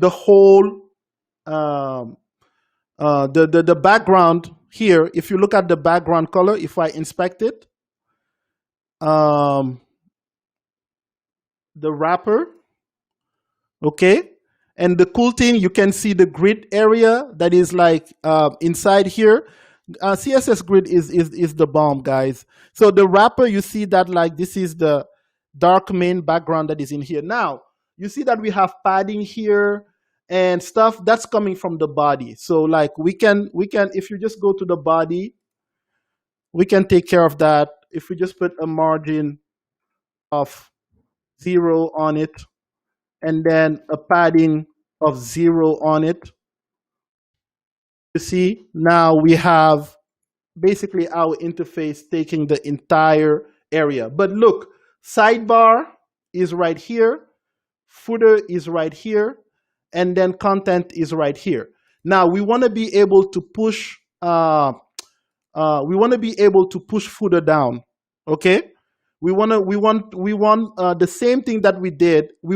whole the background here. If you look at the background color, if I inspect it, the wrapper, okay, and the cool thing, you can see the grid area that is like inside here. CSS grid is the bomb, guys. So the wrapper, you see that, like, this is the dark main background that is in here. Now you see that we have padding here and stuff that's coming from the body. So like we can, if you just go to the body, we can take care of that. If we just put a margin of 0 on it, and then a padding of 0 on it, you see now we have basically our interface taking the entire area. But look, sidebar is right here, footer is right here, and then content is right here. Now we want to be able to push footer down. Okay, we want the same thing that we did. We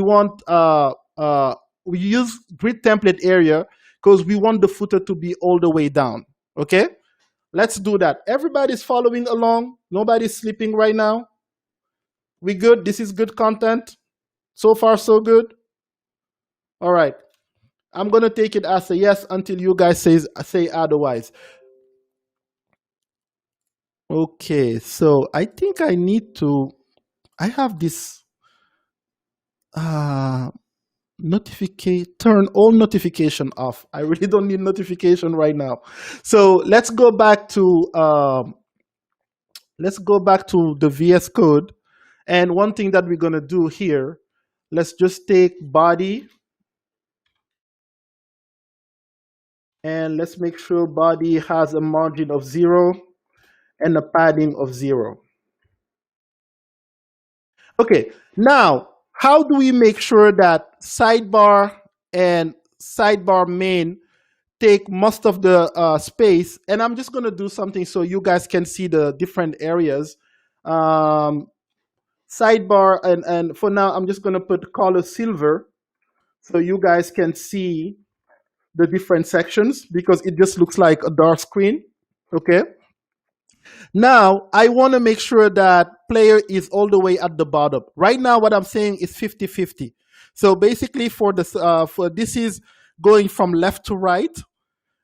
use grid template area because we want the footer to be all the way down. Okay, let's do that. Everybody's following along. Nobody's sleeping right now. We good? This is good content. So far, so good. All right. I'm gonna take it as a yes until you guys say otherwise. Okay, so I think I need to. I have this turn all notification off. I really don't need notification right now. So let's go back to the VS Code. And one thing that we're gonna do here, let's just take body, and let's make sure body has a margin of 0 and a padding of 0. Okay, now how do we make sure that sidebar and sidebar main take most of the space? And I'm just going to do something so you guys can see the different areas. Sidebar, and for now, I'm just going to put color silver so you guys can see the different sections, because it just looks like a dark screen. Okay. Now, I want to make sure that player is all the way at the bottom. Right now, what I'm saying is 50-50. So basically for this is going from left to right,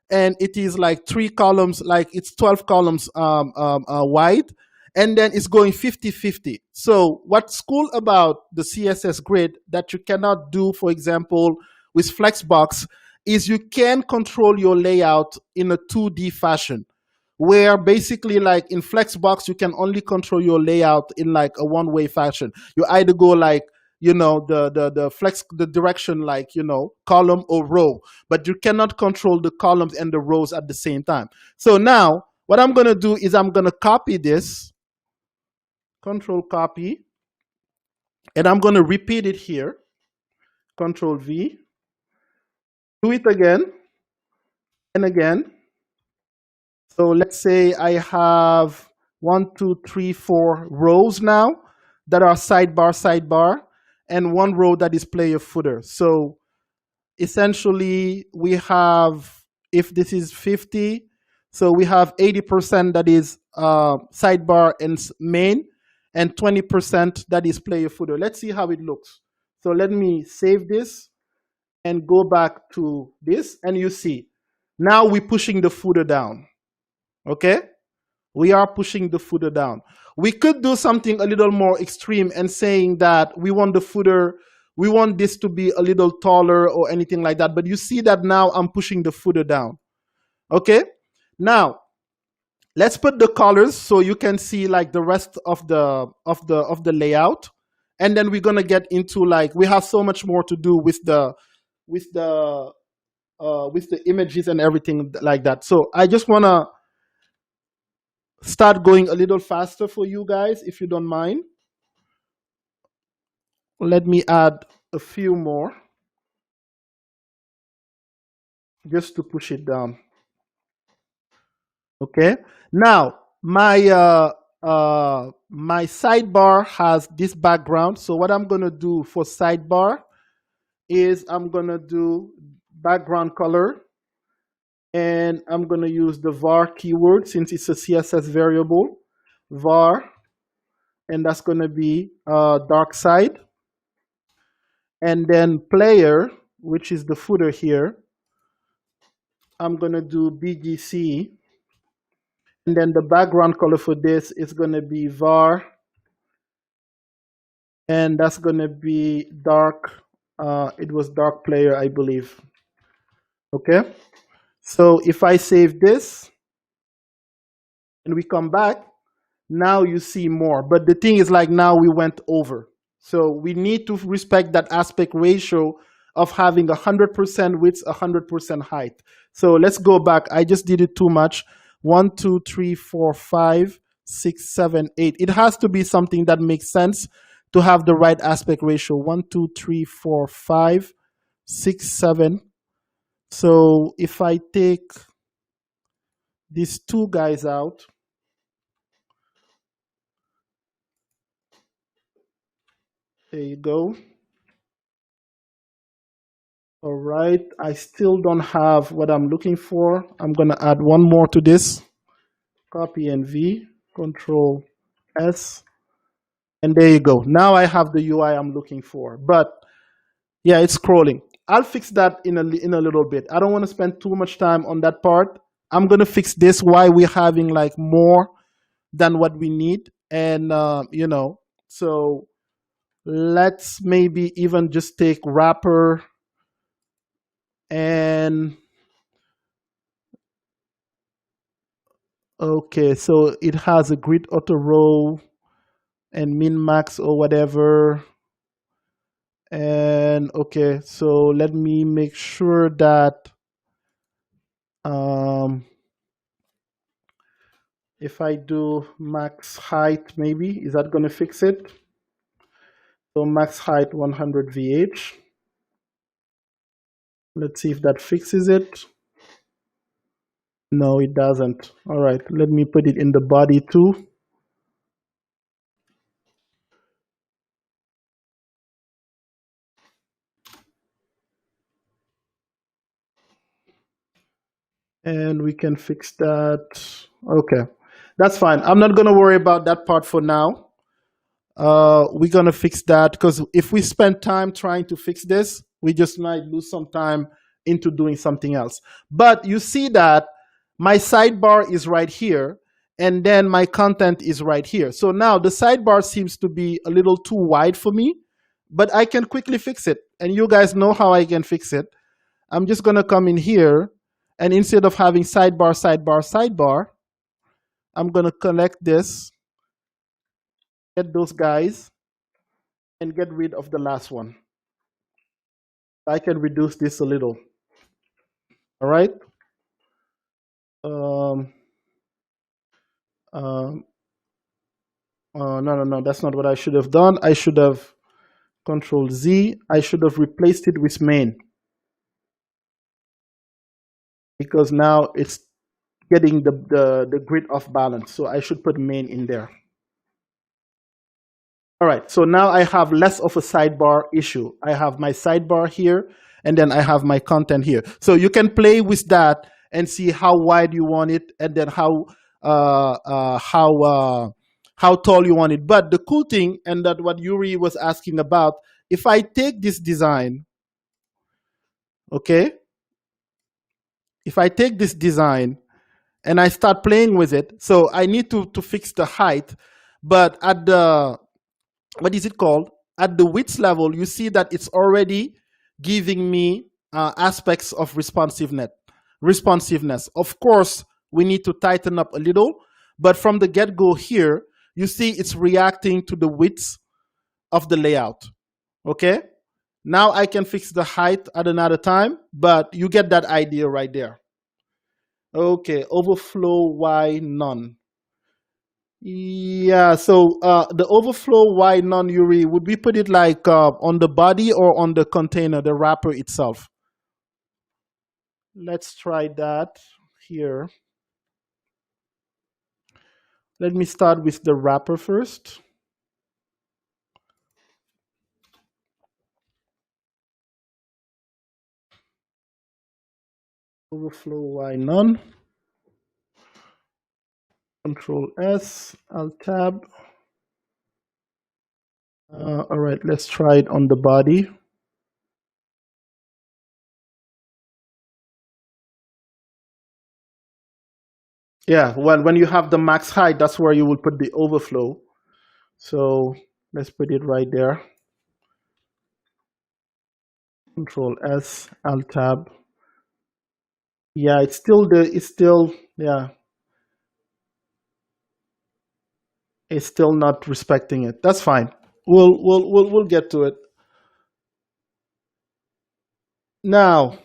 and it is like 3 columns, like it's 12 columns wide, and then it's going 50-50. So what's cool about the CSS grid that you cannot do, for example, with Flexbox, is you can control your layout in a 2D fashion, where basically, like in Flexbox, you can only control your layout in like a one-way fashion. You either go like, the direction, like, column or row, but you cannot control the columns and the rows at the same time. So now what I'm going to do is I'm going to copy this, control copy, and I'm going to repeat it here, control V, do it again and again. So let's say I have 1, 2, 3, 4 rows now that are sidebar, and 1 row that is player footer. So essentially we have, if this is 50, so we have 80% that is sidebar and main, and 20% that is player footer. Let's see how it looks. So let me save this and go back to this, and you see Now we're pushing the footer down. Okay? We are pushing the footer down. We could do something a little more extreme and saying that we want the footer, we want this to be a little taller or anything like that. But you see that now I'm pushing the footer down. Okay? Now, let's put the colors so you can see like the rest of the layout. And then we're gonna get into like, we have so much more to do with the images and everything like that. So I just wanna start going a little faster for you guys, if you don't mind. Let me add a few more just to push it down. Okay. Now my sidebar has this background. So what I'm gonna do for sidebar is I'm gonna do background color, and I'm gonna use the var keyword since it's a CSS variable, var, and that's gonna be dark side. And then player, which is the footer here, I'm gonna do BGC. And then the background color for this is gonna be var, and that's gonna be dark. It was dark player, I believe. Okay. So if I save this and we come back, now you see more. But the thing is like now we went over. So we need to respect that aspect ratio of having 100% width, 100% height. So let's go back. I just did it too much. 1, 2, 3, 4, 5, 6, 7, 8. It has to be something that makes sense to have the right aspect ratio. 1, 2, 3, 4, 5, 6, 7. So if I take these two guys out, there you go. All right, I still don't have what I'm looking for. I'm gonna add one more to this. Copy and V, Control S, and there you go. Now I have the UI I'm looking for, but yeah, it's scrolling. I'll fix that in a little bit. I don't want to spend too much time on that part. I'm gonna fix this while we're having like more than what we need, and you know, so let's maybe even just take wrapper and okay, so it has a grid auto row and min max or whatever. And okay, so let me make sure that if I do max height, maybe, is that going to fix it? So max height 100 VH. Let's see if that fixes it. No, it doesn't. All right, let me put it in the body too. And we can fix that. Okay, that's fine. I'm not going to worry about that part for now. We're going to fix that because if we spend time trying to fix this, we just might lose some time into doing something else. But you see that my sidebar is right here, and then my content is right here. So now the sidebar seems to be a little too wide for me, but I can quickly fix it. And you guys know how I can fix it. I'm just going to come in here, and instead of having sidebar, sidebar, sidebar, I'm going to connect this, get those guys, and get rid of the last one. I can reduce this a little. All right. No, that's not what I should have done. I should have Control Z. I should have replaced it with main, because now it's getting the grid off balance. So I should put main in there. All right, so now I have less of a sidebar issue. I have my sidebar here, and then I have my content here. So you can play with that and see how wide you want it, and then how tall you want it. But the cool thing, and that what Yuri was asking about, if I take this design, okay, if I take this design and I start playing with it, so I need to fix the height, but at the, what is it called? At the width level, you see that it's already giving me aspects of responsiveness. Responsiveness. Of course, we need to tighten up a little, but from the get-go here, you see it's reacting to the width of the layout. Okay? Now I can fix the height at another time, but you get that idea right there. Okay, overflow Y none. Yeah, so the overflow Y none, Yuri, would we put it like on the body or on the container, the wrapper itself? Let's try that here. Let me start with the wrapper first. Overflow Y none. Control S, Alt Tab. All right, let's try it on the body. Yeah, well, when you have the max height, that's where you will put the overflow. So let's put it right there. Control S, Alt Tab. Yeah, it's still, yeah, it's still not respecting it. That's fine. We'll get to it. Now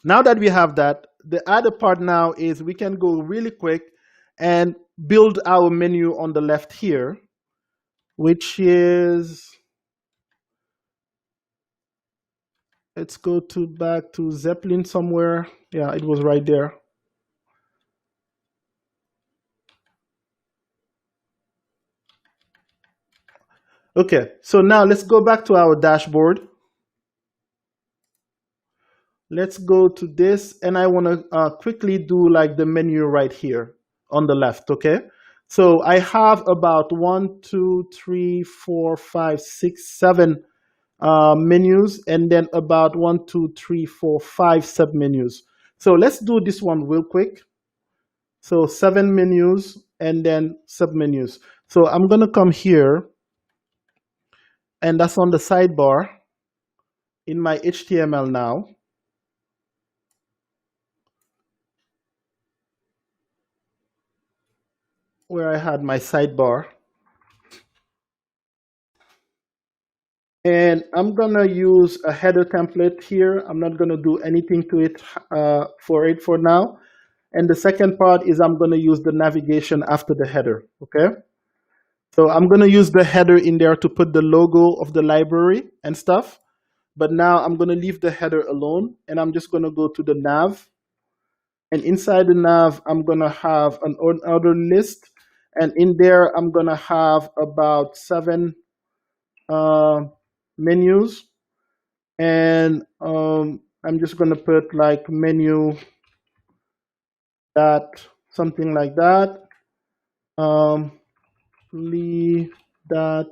that we have that, the other part now is we can go really quick and build our menu on the left here, which is, let's go to back to Zeppelin somewhere. Yeah, it was right there. Okay, so now let's go back to our dashboard. Let's go to this, and I want to quickly do like the menu right here on the left, okay? So I have about 1, 2, 3, 4, 5, 6, 7 menus, and then about 1, 2, 3, 4, 5 submenus. So let's do this one real quick. So 7 menus and then submenus. So I'm gonna come here, and that's on the sidebar in my HTML now. Where I had my sidebar. And I'm gonna use a header template here. I'm not gonna do anything to it for now. And the second part is I'm gonna use the navigation after the header, okay? So I'm gonna use the header in there to put the logo of the library and stuff. But now I'm gonna leave the header alone, and I'm just gonna go to the nav. And inside the nav, I'm gonna have an order list. And in there, I'm gonna have about 7 menus, and I'm just gonna put like menu that, something like that, that,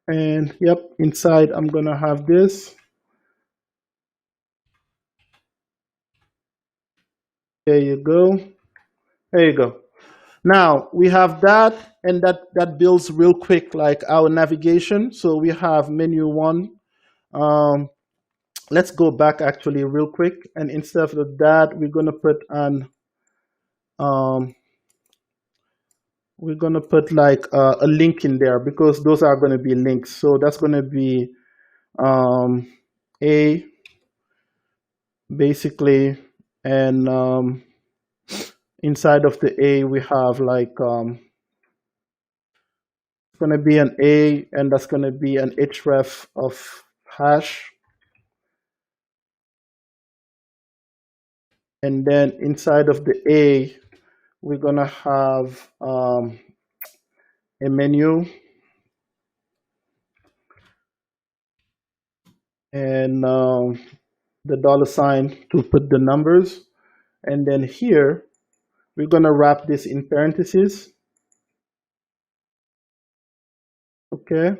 and yep, inside I'm gonna have this. There you go. There you go. Now we have that, and that builds real quick like our navigation. So we have menu 1. Let's go back actually real quick, and instead of that, we're gonna put an we're gonna put like a link in there, because those are gonna be links. So that's gonna be A basically, and inside of the A we have like it's gonna be an A, and that's gonna be an href of hash. And then inside of the A, we're gonna have a menu, and the $ to put the numbers. And then here, we're gonna wrap this in parentheses. Okay,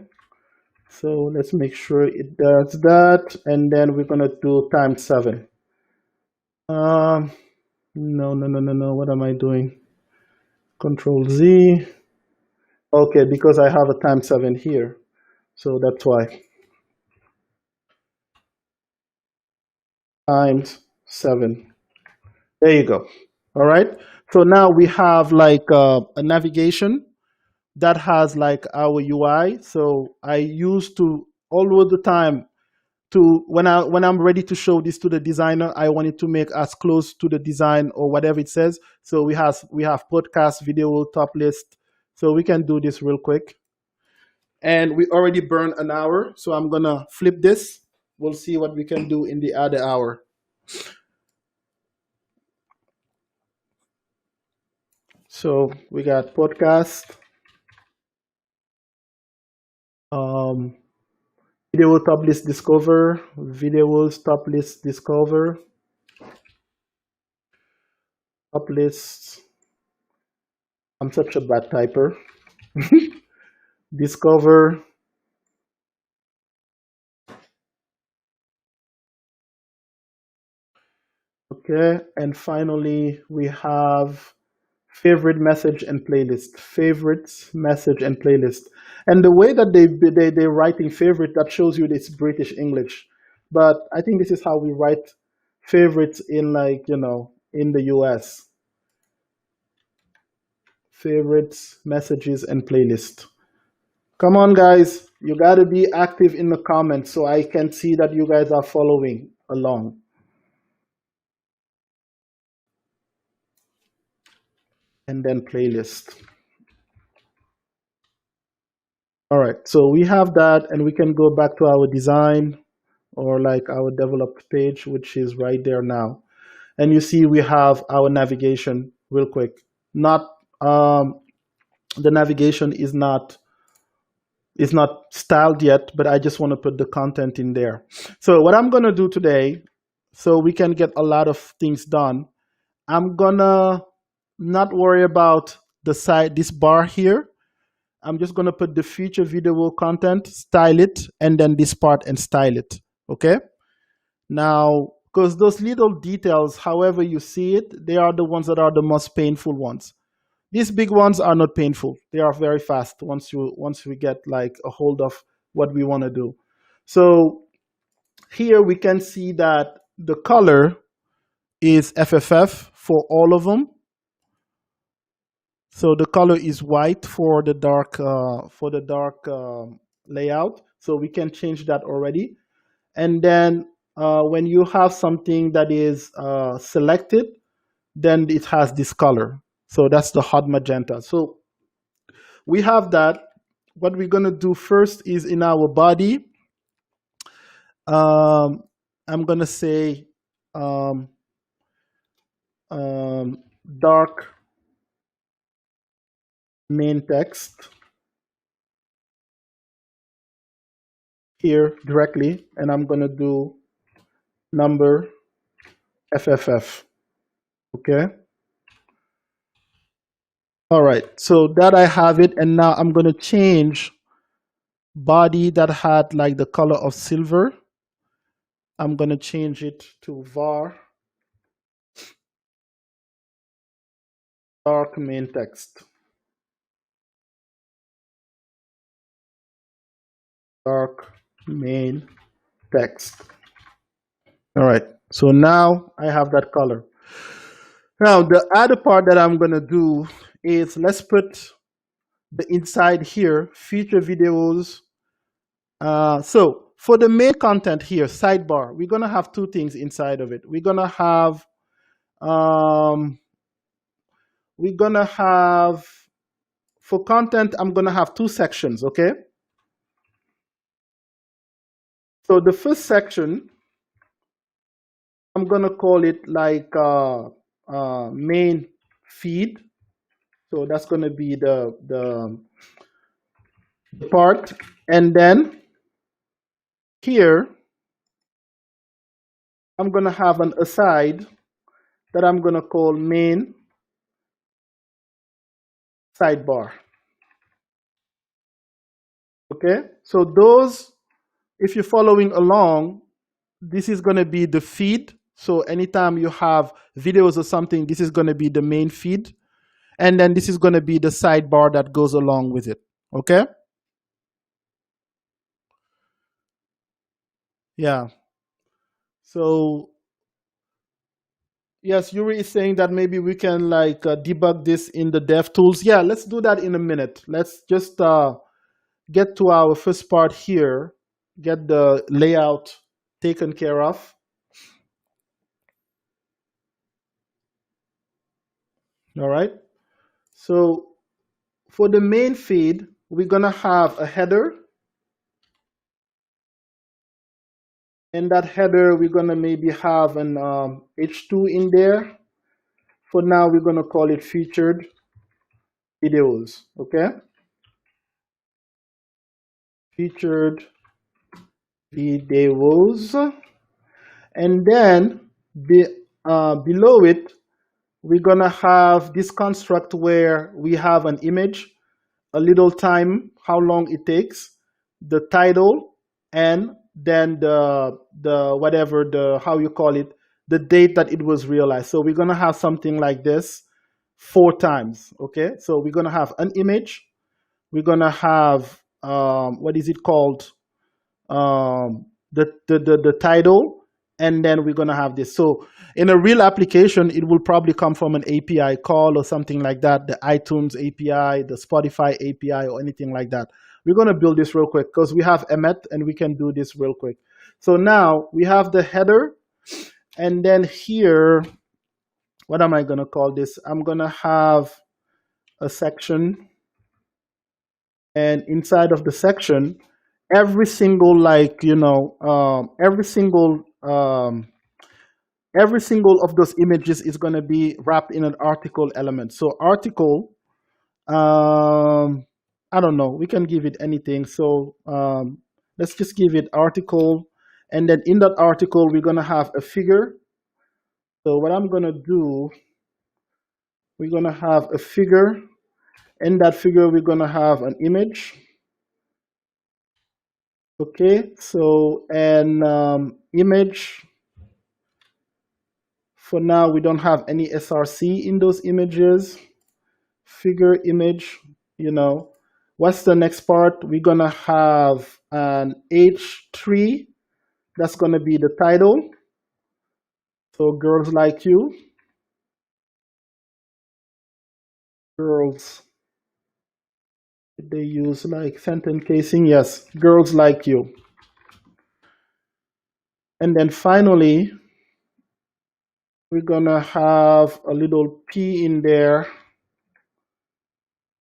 so let's make sure it does that. And then we're gonna do times 7. Um, no, no, no, no, no. What am I doing? Control Z. Okay, because I have a times 7 here. So that's why. Times 7. There you go. All right. So now we have like a navigation that has like our UI. So I used to all the time to when I'm ready to show this to the designer, I want it to make as close to the design or whatever it says. So we have podcast, video, top list. So we can do this real quick. And we already burned an hour. So I'm gonna flip this. We'll see what we can do in the other hour. So we got podcast, um, video top list discover, videos top list discover, top lists. I'm such a bad typer. Discover. Okay, and finally we have favorite message and playlist. Favorites, message, and playlist. And the way that they're writing favorite, that shows you it's British English. But I think this is how we write favorites in like, in the US. Favorites, messages, and playlist. Come on, guys. You got to be active in the comments so I can see that you guys are following along. And then playlist. All right, so we have that, and we can go back to our design or like our developed page, which is right there now. And you see we have our navigation real quick. Not the navigation is not styled yet, but I just want to put the content in there. So what I'm gonna do today, so we can get a lot of things done, I'm gonna not worry about the side, this bar here. I'm just gonna put the future video content, style it, and then this part and style it. Okay. Now, because those little details, however you see it, they are the ones that are the most painful ones. These big ones are not painful. They are very fast once we get like a hold of what we want to do. So here we can see that the color is FFF for all of them. So the color is white for the dark layout. So we can change that already. And then when you have something that is selected, then it has this color. So that's the hot magenta. So we have that. What we're gonna do first is in our body. I'm gonna say dark main text here directly, and I'm gonna do number FFF. Okay. All right. So that I have it, and now I'm gonna change body that had like the color of silver. I'm gonna change it to var dark main text. Dark main text. All right. So now I have that color. Now the other part that I'm gonna do is let's put the inside here, feature videos. So for the main content here, sidebar, we're gonna have two things inside of it. We're gonna have for content, I'm gonna have two sections, okay? So the first section, I'm gonna call it like main feed. So that's gonna be the part, and then here I'm gonna have an aside that I'm gonna call main sidebar. Okay, so those, if you're following along, this is gonna be the feed. So anytime you have videos or something, this is going to be the main feed. And then this is going to be the sidebar that goes along with it. Okay? Yeah. So yes, Yuri is saying that maybe we can like debug this in the dev tools. Yeah, let's do that in a minute. Let's just get to our first part here, get the layout taken care of. All right. So for the main feed, we're going to have a header. And that header, we're going to maybe have an H2 in there. For now, we're going to call it featured videos. Okay. Featured videos. And then below it, we're going to have this construct where we have an image, a little time, how long it takes, the title, and then the whatever, the how you call it, the date that it was realized. So we're going to have something like this 4 times. Okay, so we're going to have an image, we're going to have what is it called, the title, and then we're going to have this. So in a real application, it will probably come from an API call or something like that, the iTunes API, the Spotify API, or anything like that. We're going to build this real quick because we have Emmet and we can do this real quick. So now we have the header, and then here, what am I going to call this? I'm going to have a section, and inside of the section, every single every single of those images is going to be wrapped in an article element. So article, I don't know, we can give it anything. So let's just give it article, and then in that article we're going to have a figure. So what I'm going to do, we're going to have a figure. In that figure we're going to have an image. Okay, so and image, for now we don't have any src in those images. Figure, image, what's the next part? We're gonna have an h3, that's gonna be the title. So girls like you, girls, did they use like sentence casing? Yes, girls like you. And then finally we're gonna have a little p in there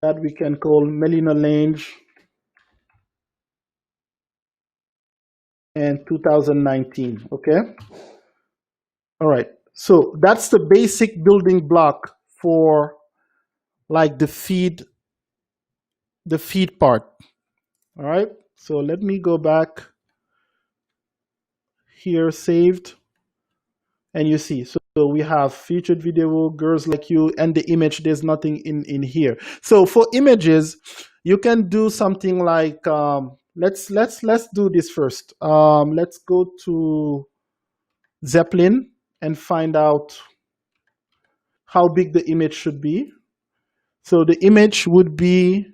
that we can call Melina Lange and 2019. Okay, all right, so that's the basic building block for like the feed part. All right, so let me go back here, saved, and you see, so we have featured video, girls like you, and the image, there's nothing in here. So for images, you can do something like let's do this first. Let's go to Zeppelin and find out how big the image should be. So the image would be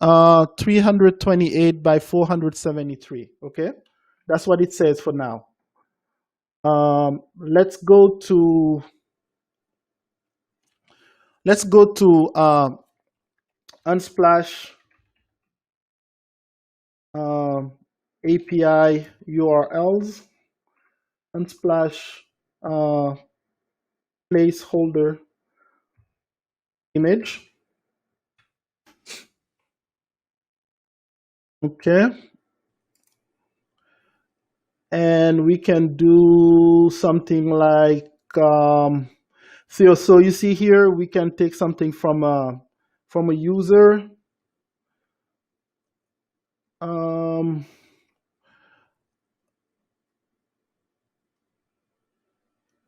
328 by 473. Okay, that's what it says for now. Let's go to Unsplash API URLs. Unsplash placeholder image. Okay, and we can do something like so you see here, we can take something from a user.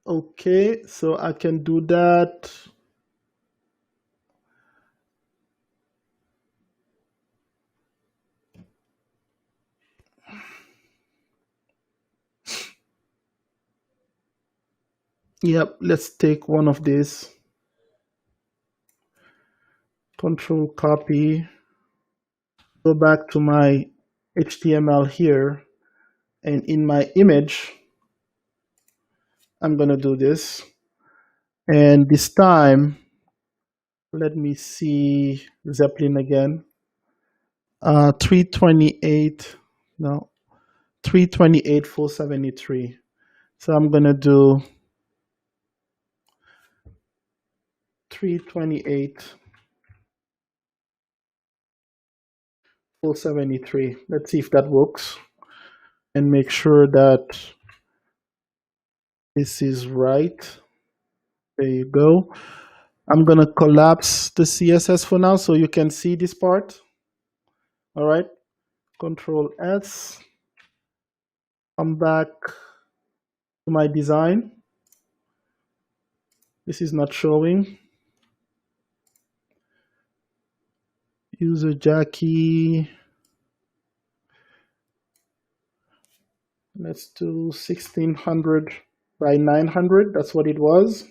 Okay, so I can do that. Yep, let's take one of these. Control copy. Go back to my HTML here, and in my image, I'm gonna do this. And this time, let me see Zeppelin again. 328, no, 328, 473. So I'm gonna do 328, 473. Let's see if that works and make sure that this is right. There you go. I'm gonna collapse the CSS for now so you can see this part. All right, Control S, come back to my design. This is not showing. User Jackie. Let's do 1600 by 900. That's what it was.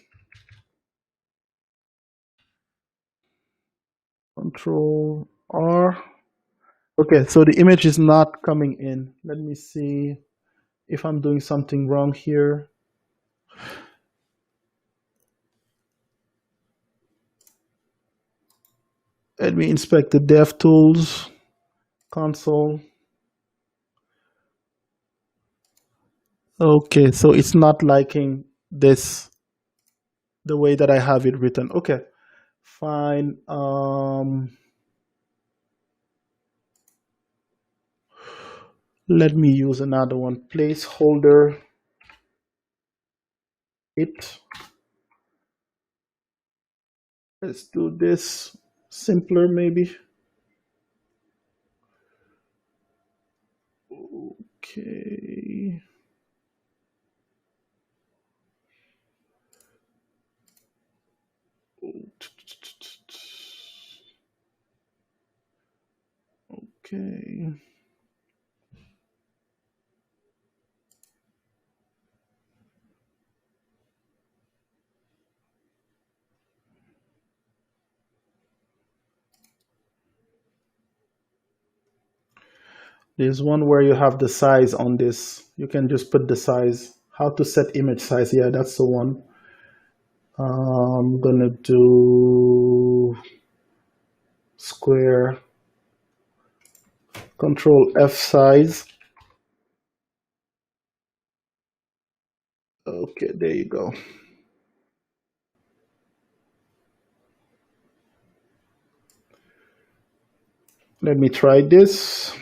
Control R. Okay, so the image is not coming in. Let me see if I'm doing something wrong here. Let me inspect the DevTools console. Okay, so it's not liking this the way that I have it written. Okay, fine. Let me use another one. Placeholder it. Let's do this simpler maybe. Okay. Okay. There's one where you have the size on this. You can just put the size. How to set image size. Yeah, that's the one. I'm gonna do square. Control F size. Okay, there you go. Let me try this.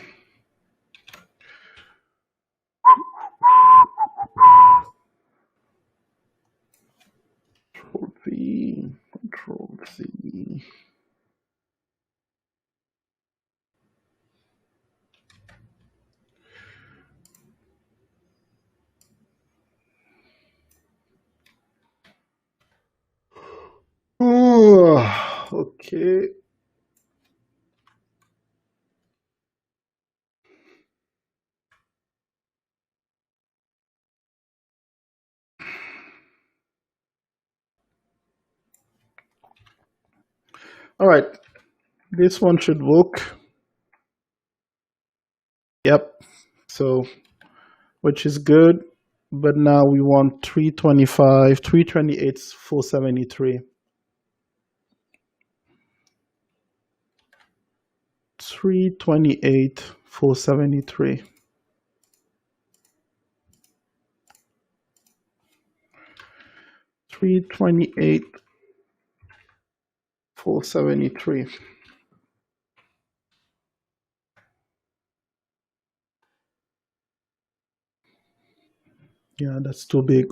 Control V, Control C. Oh, okay. All right, this one should work. Yep. So, which is good. But now we want 325, 328, 473. 328, 473. 328, 473. Yeah, that's too big.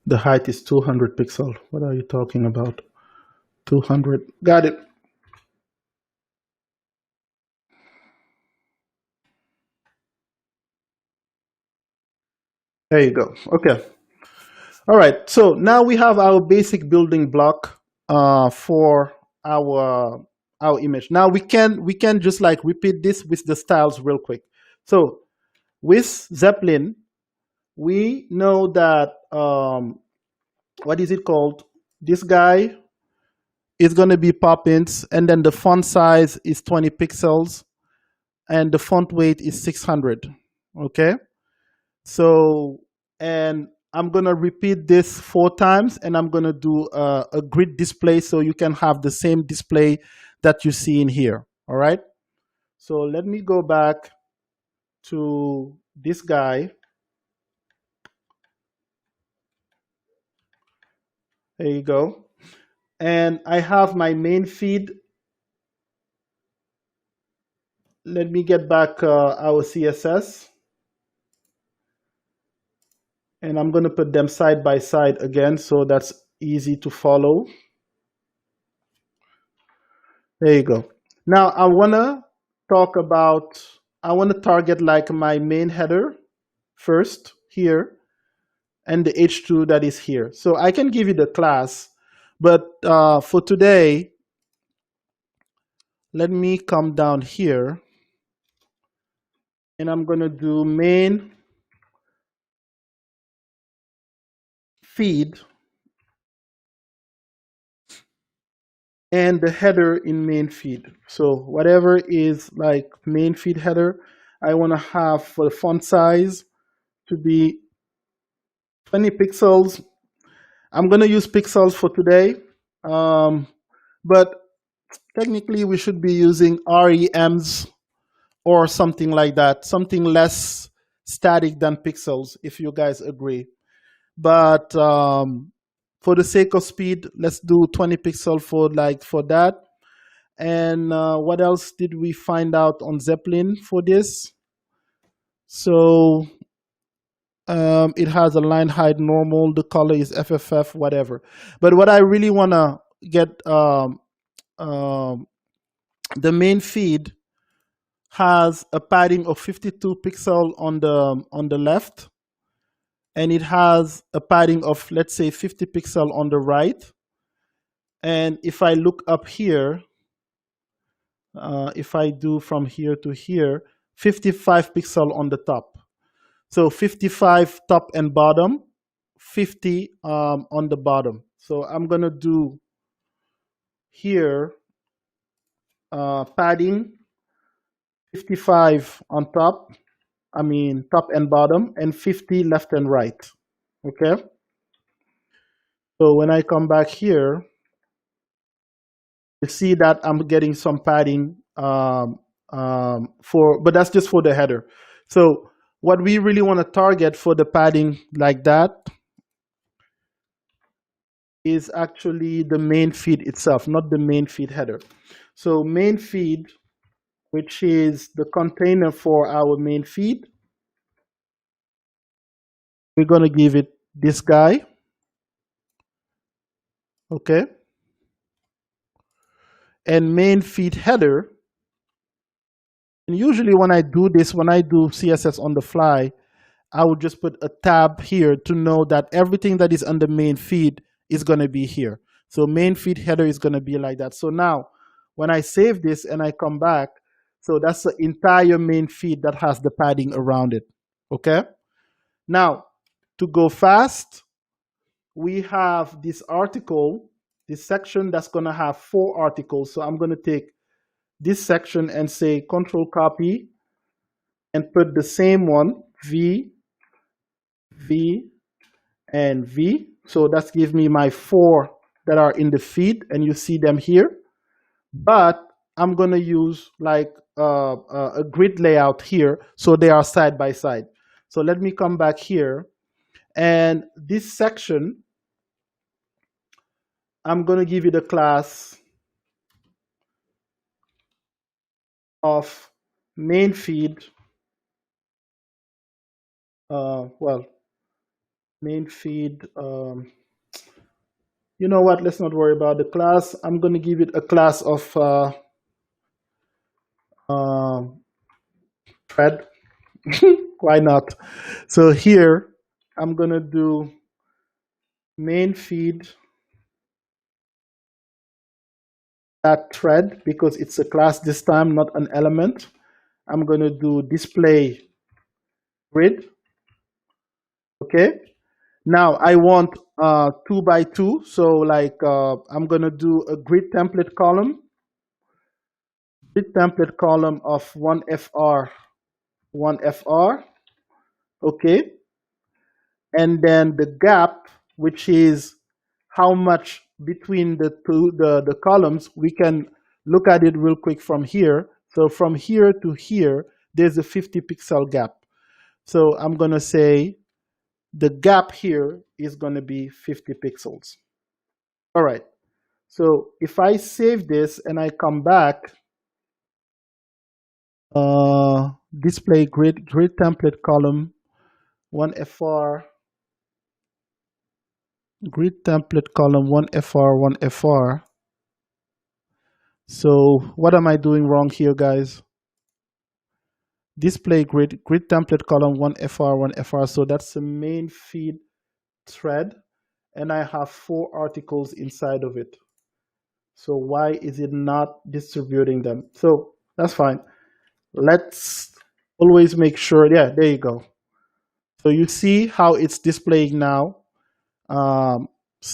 The height is 200 pixel. What are you talking about? 200. Got it. There you go. Okay. All right. So now we have our basic building block for our our image. Now we can just like repeat this with the styles real quick. So with Zeppelin, we know that what is it called? This guy is going to be Poppins, and then the font size is 20 pixels, and the font weight is 600. Okay, so and I'm going to repeat this 4 times, and I'm going to do a grid display so you can have the same display that you see in here. All right, so let me go back to this guy. There you go. And I have my main feed. Let me get back our CSS. And I'm going to put them side by side again, so that's easy to follow. There you go. Now I want to target like my main header first here, and the H2 that is here. So I can give you the class, but for today, let me come down here, and I'm going to do main feed and the header in main feed. So whatever is like main feed header, I want to have for the font size to be 20 pixels. I'm going to use pixels for today, but technically we should be using REMs or something like that, something less static than pixels, if you guys agree. But for the sake of speed, let's do 20 pixel for that. And what else did we find out on Zeppelin for this? So it has a line height normal, the color is FFF, whatever. But what I really want to get, the main feed has a padding of 52 pixel on the left, and it has a padding of, let's say, 50 pixel on the right. And if I look up here, if I do from here to here, 55 pixel on the top. So 55 top and bottom, 50 on the bottom. So I'm going to do here padding 55 on top, top and bottom, and 50 left and right. Okay. So when I come back here, you see that I'm getting some padding but that's just for the header. So what we really want to target for the padding like that is actually the main feed itself, not the main feed header. So main feed, which is the container for our main feed, we're going to give it this guy. Okay. And main feed header. And usually when I do this, when I do CSS on the fly, I would just put a tab here to know that everything that is under main feed is going to be here. So main feed header is going to be like that. So now when I save this and I come back, so that's the entire main feed that has the padding around it. Okay. Now to go fast, we have this article, this section that's going to have 4 articles. So I'm going to take this section and say control copy and put the same one, V, V, and V. So that's give me my 4 that are in the feed, and you see them here. But I'm going to use like a grid layout here, so they are side by side. So let me come back here, and this section, I'm going to give it a class of main feed. Main feed. You know what? Let's not worry about the class. I'm going to give it a class of thread. Why not? So here, I'm going to do main feed that thread because it's a class this time, not an element. I'm going to do display grid. Okay. Now I want 2 by 2. So like I'm going to do a grid template column. Grid template column of 1FR, 1FR. Okay. And then the gap, which is how much between the columns, we can look at it real quick from here. So from here to here, there's a 50 pixel gap. So I'm going to say the gap here is going to be 50 pixels. All right. So if I save this and I come back, display grid template column, 1FR, grid template column, 1FR, 1FR. So what am I doing wrong here, guys? Display grid template column, 1FR, 1FR. So that's the main feed thread. And I have 4 articles inside of it. So why is it not distributing them? So that's fine. Let's always make sure. Yeah, there you go. So you see how it's displaying now.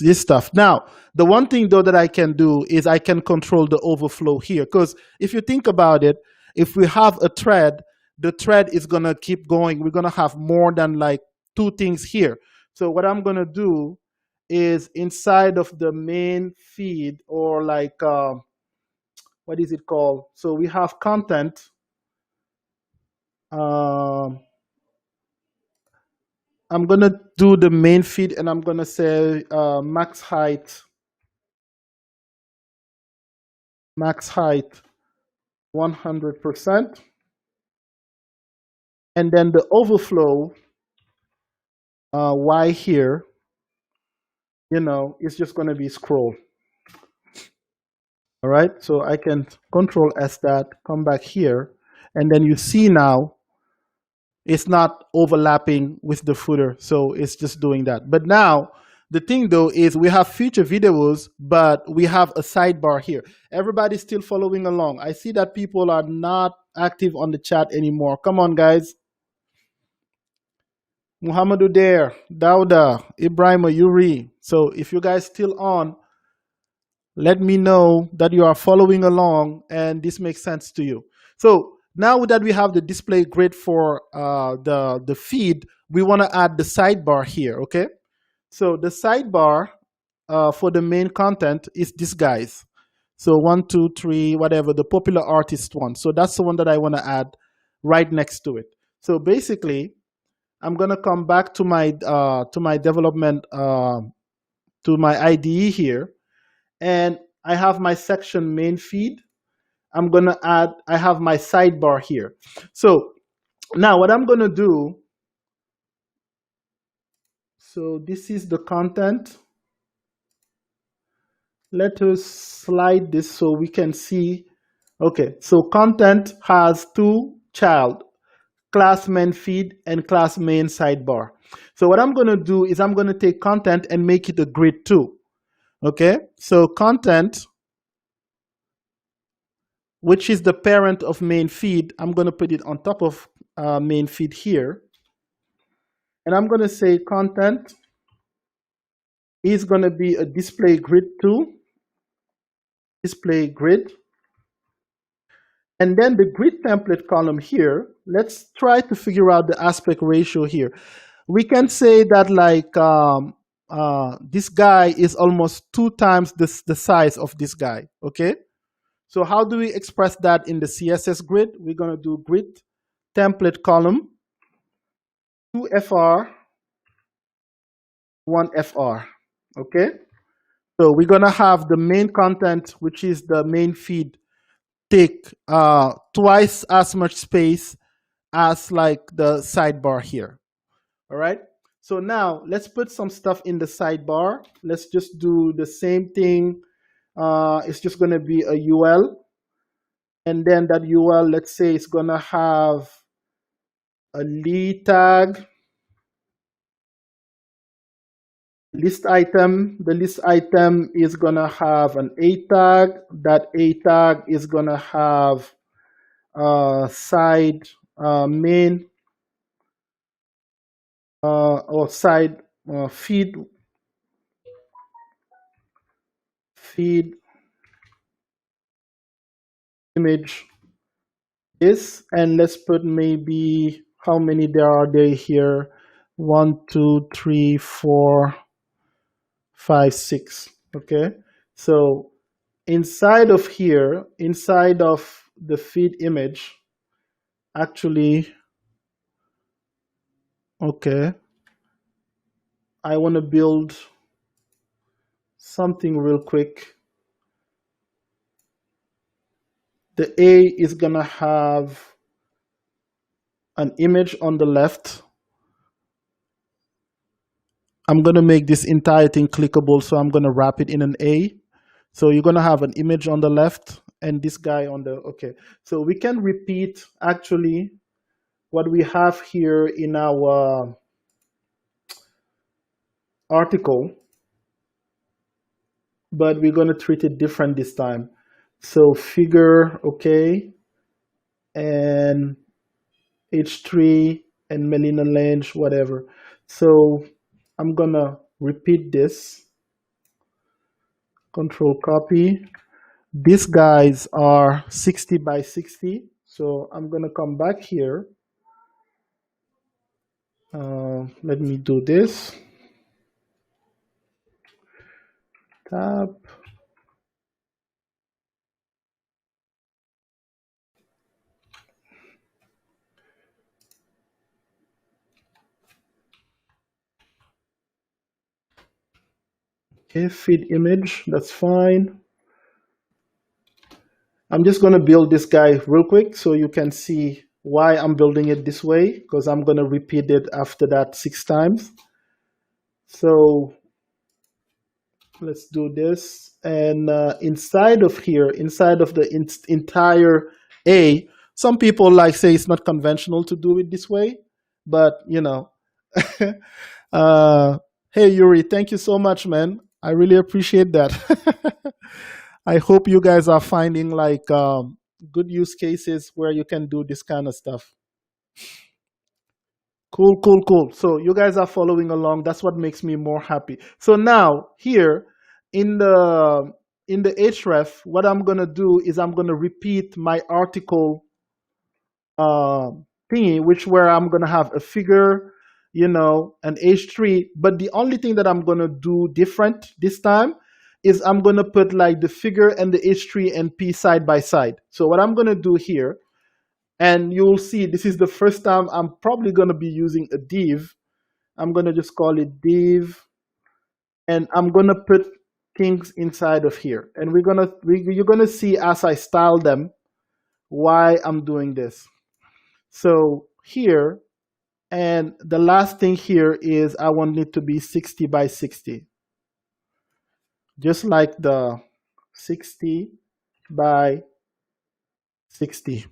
This stuff. Now, the one thing though that I can do is I can control the overflow here. Because if you think about it, if we have a thread, the thread is going to keep going. We're going to have more than like 2 things here. So what I'm going to do is inside of the main feed, or like, what is it called? So we have content. I'm going to do the main feed and I'm going to say max height 100%. And then the overflow, Y here, is just going to be scroll. All right. So I can control S that, come back here. And then you see now it's not overlapping with the footer. So it's just doing that. But now the thing though is we have future videos, but we have a sidebar here. Everybody's still following along. I see that people are not active on the chat anymore. Come on, guys. Muhammadu there, Dauda, Ibrahim, Yuri. So if you guys still on, let me know that you are following along and this makes sense to you. So now that we have the display grid for the feed, we want to add the sidebar here, okay? So the sidebar for the main content is this, guys. So 1, 2, 3, whatever, the popular artist one. So that's the one that I want to add right next to it. So basically, I'm going to come back to my development, to my IDE here. And I have my section main feed. I'm going to add, I have my sidebar here. So now what I'm going to do, so this is the content. Let us slide this so we can see. Okay, so content has 2 child, class main feed and class main sidebar. So what I'm going to do is I'm going to take content and make it a grid too. Okay, so content, which is the parent of main feed, I'm going to put it on top of main feed here. And I'm going to say content is going to be a display grid too. Display grid. And then the grid template column here, let's try to figure out the aspect ratio here. We can say that like this guy is almost 2 times the size of this guy, okay? So how do we express that in the CSS grid? We're going to do grid template column, 2FR, 1FR, okay? So we're going to have the main content, which is the main feed, take twice as much space as like the sidebar here. All right. So now let's put some stuff in the sidebar. Let's just do the same thing. It's just going to be a UL. And then that UL, let's say it's going to have a lead tag. list item. The list item is gonna have an A tag. That A tag is gonna have side main or side feed image is, and let's put maybe how many there are there here. 1, 2, 3, 4, 5, 6. Okay, so inside of here, inside of the feed image, actually, okay, I want to build something real quick. The A is gonna have an image on the left. I'm gonna make this entire thing clickable, so I'm gonna wrap it in an A. So you're gonna have an image on the left and this guy on the, okay. So we can repeat actually what we have here in our article, but we're gonna treat it different this time. So figure, okay, and H3 and Melina Lange, whatever. So I'm gonna repeat this, control copy. These guys are 60 by 60. So I'm gonna come back here. Let me do this. Tab. Okay, feed image, that's fine. I'm just gonna build this guy real quick so you can see why I'm building it this way, because I'm gonna repeat it after that 6 times. So let's do this. And inside of here, inside of the entire A, some people like say it's not conventional to do it this way, but you know, hey Yuri, thank you so much, man. I really appreciate that. I hope you guys are finding like good use cases where you can do this kind of stuff. Cool, cool, cool. So you guys are following along. That's what makes me more happy. So now here in the href, what I'm gonna do is I'm gonna repeat my article thingy, which where I'm gonna have a figure, you know, an H3. But the only thing that I'm gonna do different this time is I'm gonna put like the figure and the H3 and P side by side. So what I'm gonna do here, and you'll see this is the first time I'm probably gonna be using a div. I'm gonna just call it div, and I'm gonna put things inside of here. And you're gonna see as I style them why I'm doing this. So here, and the last thing here is I want it to be 60 by 60. Just like the 60 by 60.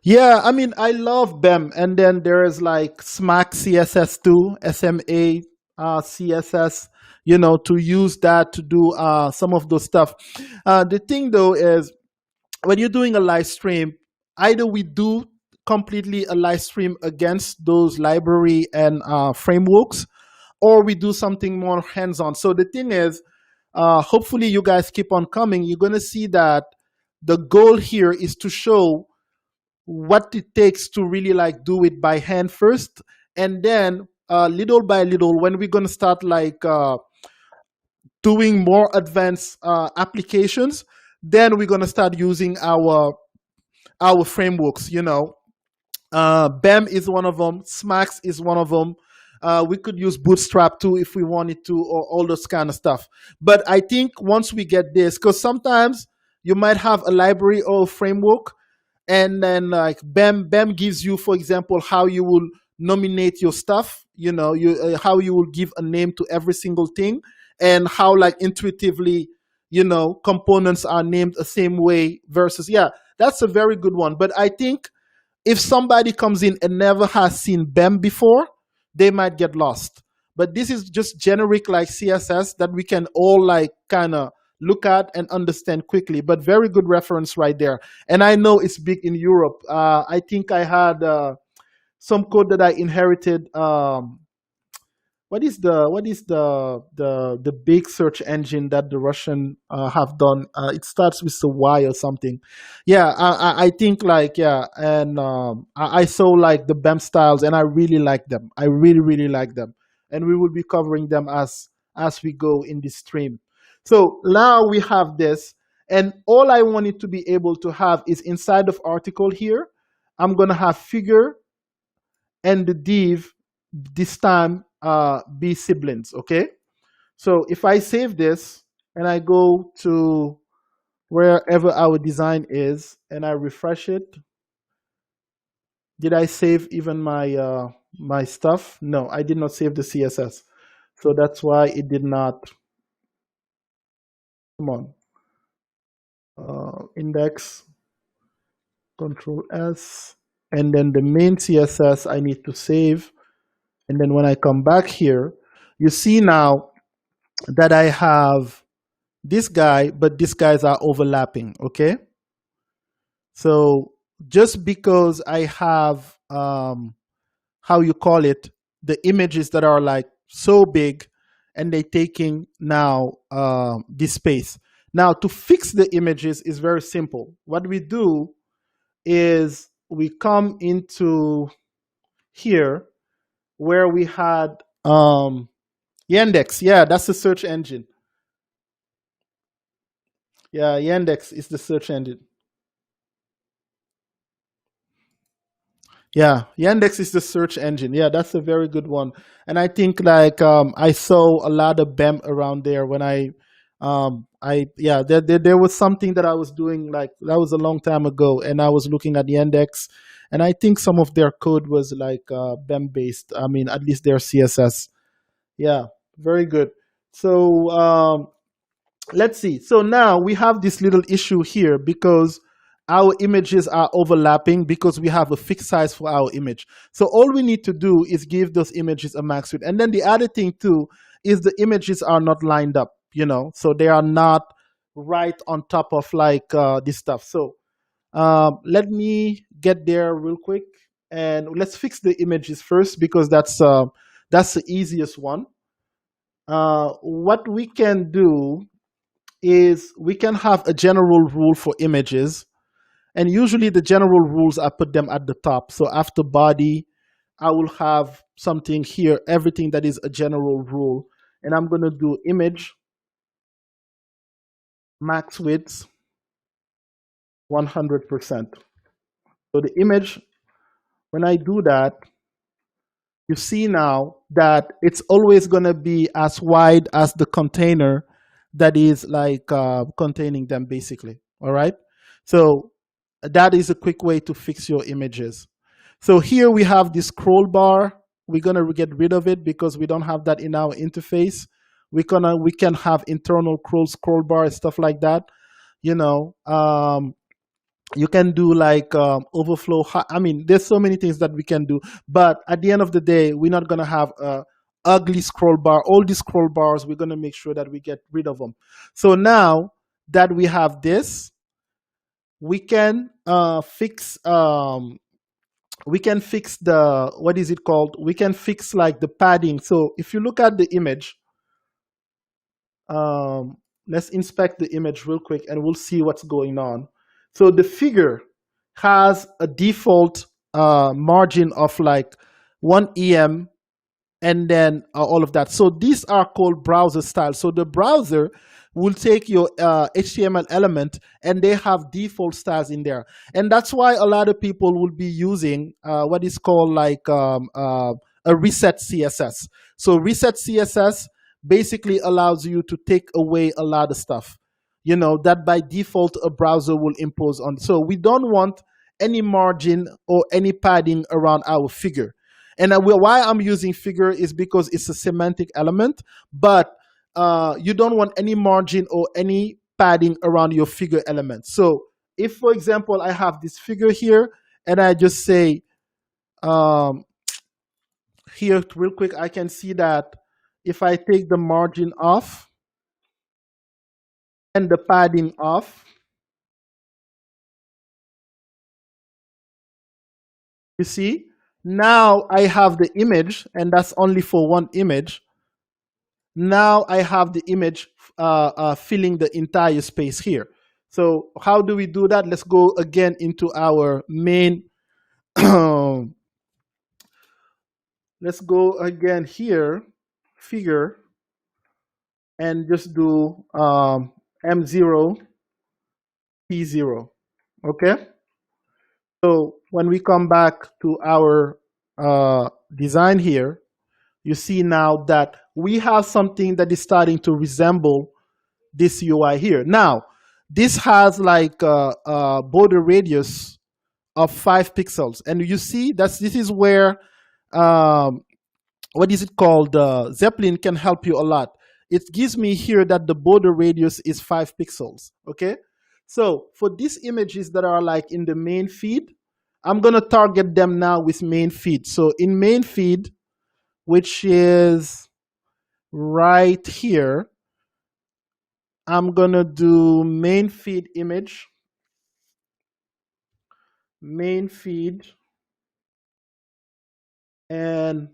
Yeah, I mean, I love BEM. And then there is like SMAC CSS2, SMA CSS, you know, to use that to do some of those stuff. The thing though is when you're doing a live stream, either we do completely a live stream against those library and frameworks, or we do something more hands-on. So the thing is, hopefully you guys keep on coming. You're going to see that the goal here is to show what it takes to really like do it by hand first, and then little by little when we're going to start like doing more advanced applications, then we're going to start using our frameworks, you know. BEM is one of them, SMAX is one of them. We could use Bootstrap too if we wanted to, or all those kind of stuff. But I think once we get this, because sometimes you might have a library or a framework, and then like BEM gives you, for example, how you will nominate your stuff, you know, how you will give a name to every single thing, and how like intuitively components are named the same way versus, yeah, that's a very good one. But I think if somebody comes in and never has seen BEM before, they might get lost. But this is just generic like CSS that we can all like kind of look at and understand quickly. But very good reference right there. And I know it's big in Europe. I think I had some code that I inherited. What is the big search engine that the Russian have done? It starts with a Y or something. Yeah, I think like, yeah, and I saw like the BEM styles, and I really like them. I really really like them, and we will be covering them as we go in this stream. So now we have this, and all I wanted to be able to have is inside of article here. I'm gonna have figure and the div this time be siblings, okay? So if I save this and I go to wherever our design is and I refresh it, did I save even my my stuff? No, I did not save the CSS. So that's why it did not. Come on. Index, Control S, and then the main CSS I need to save. And then when I come back here, you see now that I have this guy, but these guys are overlapping, okay? So just because I have, how you call it, the images that are like so big and they taking now this space. Now to fix the images is very simple. What we do is we come into here where we had Yandex. Yeah, that's the search engine. Yeah, Yandex is the search engine. Yeah, Yandex is the search engine. Yeah, that's a very good one. And I think like I saw a lot of BEM around there when yeah, there was something that I was doing, like that was a long time ago, and I was looking at Yandex, and I think some of their code was like BEM based. I mean, at least their CSS. Yeah, very good. So let's see. So now we have this little issue here because our images are overlapping because we have a fixed size for our image. So all we need to do is give those images a max width. And then the other thing too is the images are not lined up, so they are not right on top of like this stuff. So let me get there real quick, and let's fix the images first because that's the easiest one. What we can do is we can have a general rule for images, and usually the general rules, I put them at the top. So after body, I will have something here, everything that is a general rule, and I'm going to do image max width 100%. So the image, when I do that, you see now that it's always going to be as wide as the container that is like containing them basically. All right. So that is a quick way to fix your images. So here we have this scroll bar. We're going to get rid of it because we don't have that in our interface. We can have internal scroll bar and stuff like that. You can do like overflow. I mean, there's so many things that we can do, but at the end of the day, we're not going to have a ugly scroll bar. All these scroll bars, we're going to make sure that we get rid of them. So now that we have this, we can fix the, what is it called? We can fix like the padding. So if you look at the image, let's inspect the image real quick and we'll see what's going on. So the figure has a default margin of like 1 EM and then all of that. So these are called browser styles. So the browser will take your HTML element and they have default styles in there. And that's why a lot of people will be using what is called like a reset CSS. So reset CSS basically allows you to take away a lot of stuff, that by default a browser will impose on. So we don't want any margin or any padding around our figure. And why I'm using figure is because it's a semantic element, but you don't want any margin or any padding around your figure element. So if, for example, I have this figure here and I just say, um, here real quick, I can see that if I take the margin off and the padding off, you see, now I have the image, and that's only for one image. Now I have the image filling the entire space here. So how do we do that? Let's go again into our main. Let's go again here, figure, and just do M0, P0. Okay? So when we come back to our design here, you see now that we have something that is starting to resemble this UI here. Now, this has like a border radius of 5 pixels. And you see this is where, what is it called? Zeppelin can help you a lot. It gives me here that the border radius is 5 pixels, okay? So for these images that are like in the main feed, I'm gonna target them now with main feed. So in main feed, which is right here, I'm gonna do main feed image, main feed, and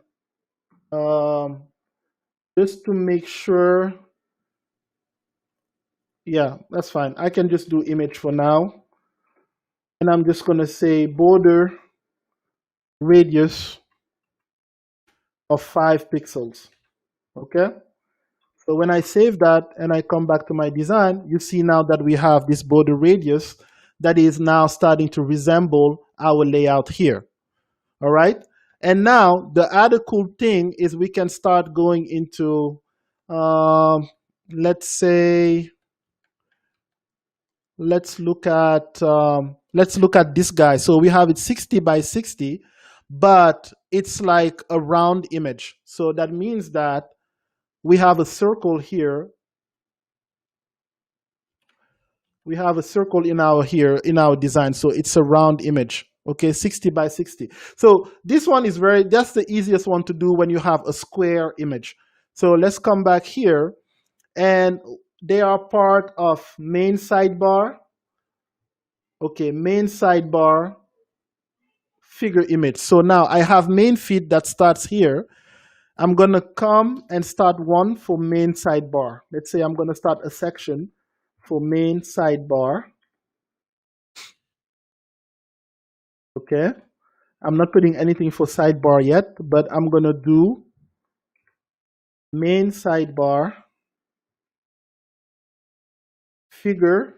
just to make sure, yeah, that's fine. I can just do image for now. And I'm just gonna say border radius of 5 pixels, okay? So when I save that and I come back to my design, you see now that we have this border radius that is now starting to resemble our layout here. All right. And now the other cool thing is we can start going into, let's say, let's look at this guy. So we have it 60 by 60, but it's like a round image. So that means that we have a circle here. We have a circle in our design. So it's a round image. Okay, 60 by 60. So this one is that's the easiest one to do when you have a square image. So let's come back here, and they are part of main sidebar. Okay, main sidebar, figure image. So now I have main feed that starts here. I'm gonna come and start one for main sidebar. Let's say I'm gonna start a section for main sidebar. Okay. I'm not putting anything for sidebar yet, but I'm gonna do main sidebar, figure,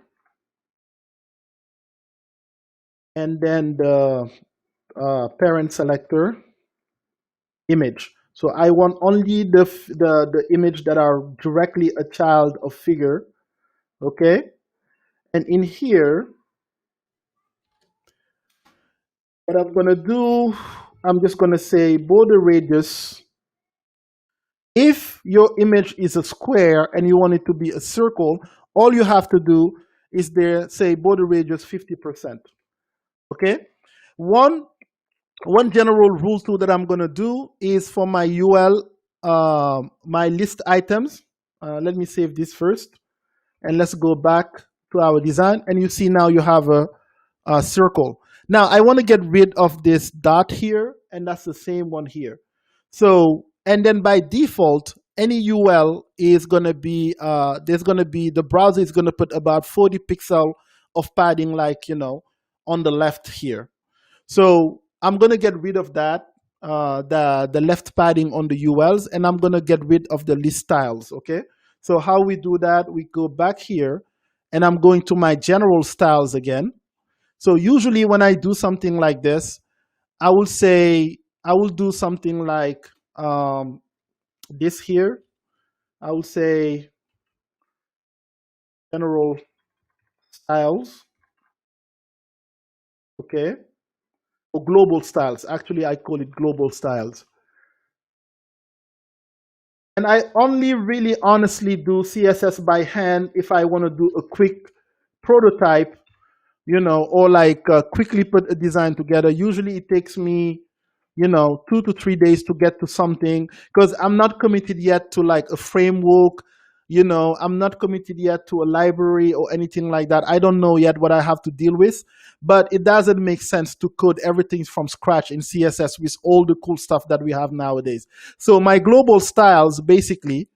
and then the parent selector, image. So I want only the image that are directly a child of figure, okay? And in here, what I'm gonna do, I'm just gonna say border radius. If your image is a square and you want it to be a circle, all you have to do is there say border radius 50%. Okay. One general rule too that I'm gonna do is for my UL, my list items. Let me save this first, and let's go back to our design. And you see now you have a circle. Now I want to get rid of this dot here, and that's the same one here. So, and then by default, any UL is gonna be the browser is gonna put about 40 pixel of padding, like on the left here. So I'm gonna get rid of that, the left padding on the ULs, and I'm gonna get rid of the list styles. Okay. So how we do that? We go back here, and I'm going to my general styles again. So usually when I do something like this, I will do something like this here. I will say general styles. Okay. Or global styles. Actually, I call it global styles. And I only really honestly do CSS by hand if I want to do a quick prototype, or like quickly put a design together. Usually it takes me, 2 to 3 days to get to something, because I'm not committed yet to like a framework. I'm not committed yet to a library or anything like that. I don't know yet what I have to deal with, but it doesn't make sense to code everything from scratch in CSS with all the cool stuff that we have nowadays. So my global styles, basically,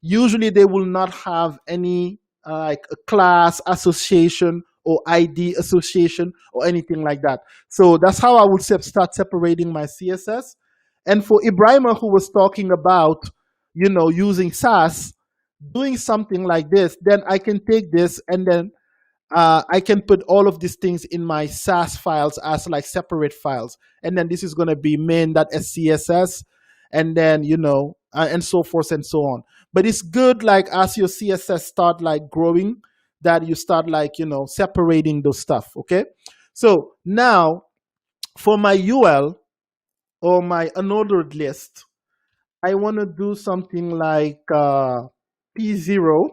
usually they will not have any like a class association or ID association or anything like that. So that's how I would start separating my CSS. And for Ibrahima, who was talking about, using SAS, doing something like this, then I can take this and then I can put all of these things in my SAS files as like separate files. And then this is going to be main.scss, and then, and so forth and so on. But it's good, like, as your CSS start like growing, that you start like, separating those stuff. Okay. So now for my UL or my unordered list, I want to do something like P0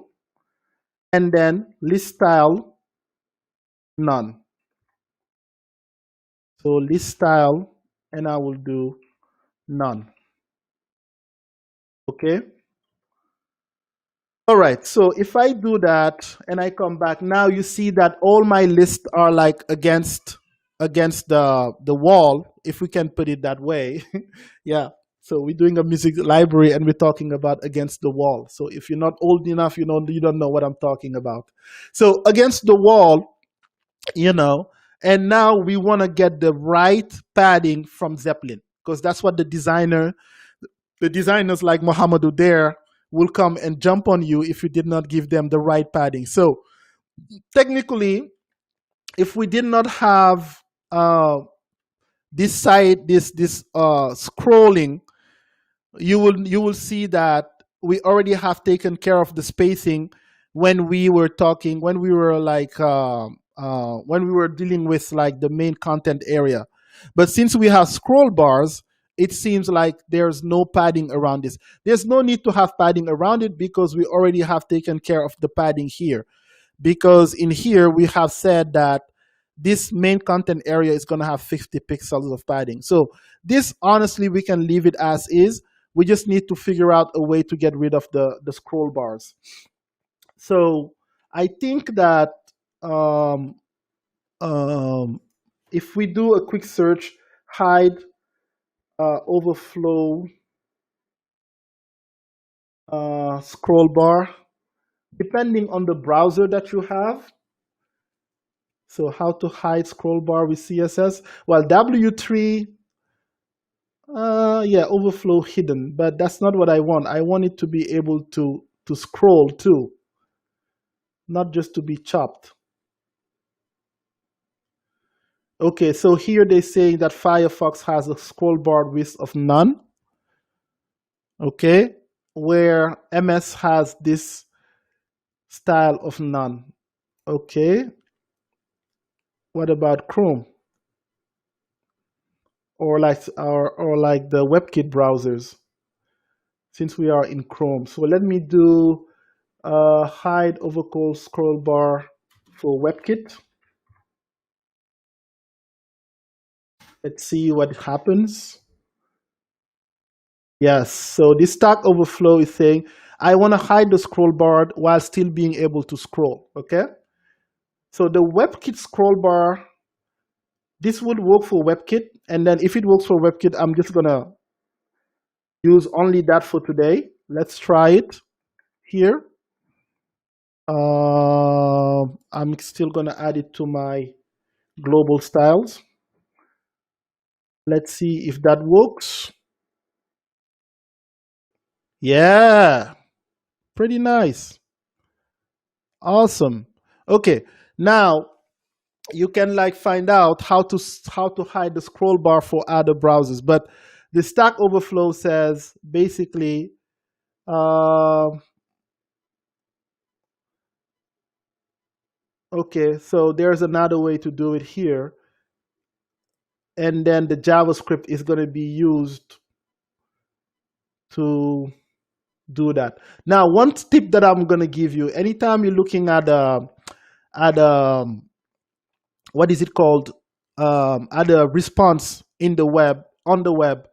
and then list style none. So list style, and I will do none. Okay. All right. So if I do that and I come back, now you see that all my lists are like against the wall, if we can put it that way. Yeah. So we're doing a music library and we're talking about against the wall. So if you're not old enough, you don't know what I'm talking about. So against the wall, and now we want to get the right padding from Zeppelin, because that's what the designers like Mohammed Udair will come and jump on you if you did not give them the right padding. So technically, if we did not have this scrolling, you will see that we already have taken care of the spacing when we were talking, when we were like when we were dealing with like the main content area. But since we have scroll bars, it seems like there's no padding around this. There's no need to have padding around it because we already have taken care of the padding here. Because in here we have said that this main content area is going to have 50 pixels of padding. So this, honestly, we can leave it as is. We just need to figure out a way to get rid of the scroll bars. So I think that um, if we do a quick search, hide overflow scroll bar, depending on the browser that you have. So how to hide scroll bar with CSS? Well, W3, yeah, overflow hidden, but that's not what I want. I want it to be able to scroll too, not just to be chopped. Okay, so here they say that Firefox has a scroll bar width of none. Okay, where MS has this style of none. Okay, what about Chrome? Or like the WebKit browsers, since we are in Chrome. So let me do hide overflow scroll bar for WebKit. Let's see what happens. Yes, so this Stack Overflow is saying, I want to hide the scroll bar while still being able to scroll, okay? So the WebKit scroll bar, this would work for WebKit, and then if it works for WebKit, I'm just gonna use only that for today. Let's try it here. I'm still gonna add it to my global styles. Let's see if that works. Yeah, pretty nice. Awesome. Okay, now you can like find out how to hide the scroll bar for other browsers. But the Stack Overflow says basically, okay, so there's another way to do it here, and then the JavaScript is going to be used to do that. Now, one tip that I'm gonna give you: anytime you're looking at what is it called, at a response in the web, on the web,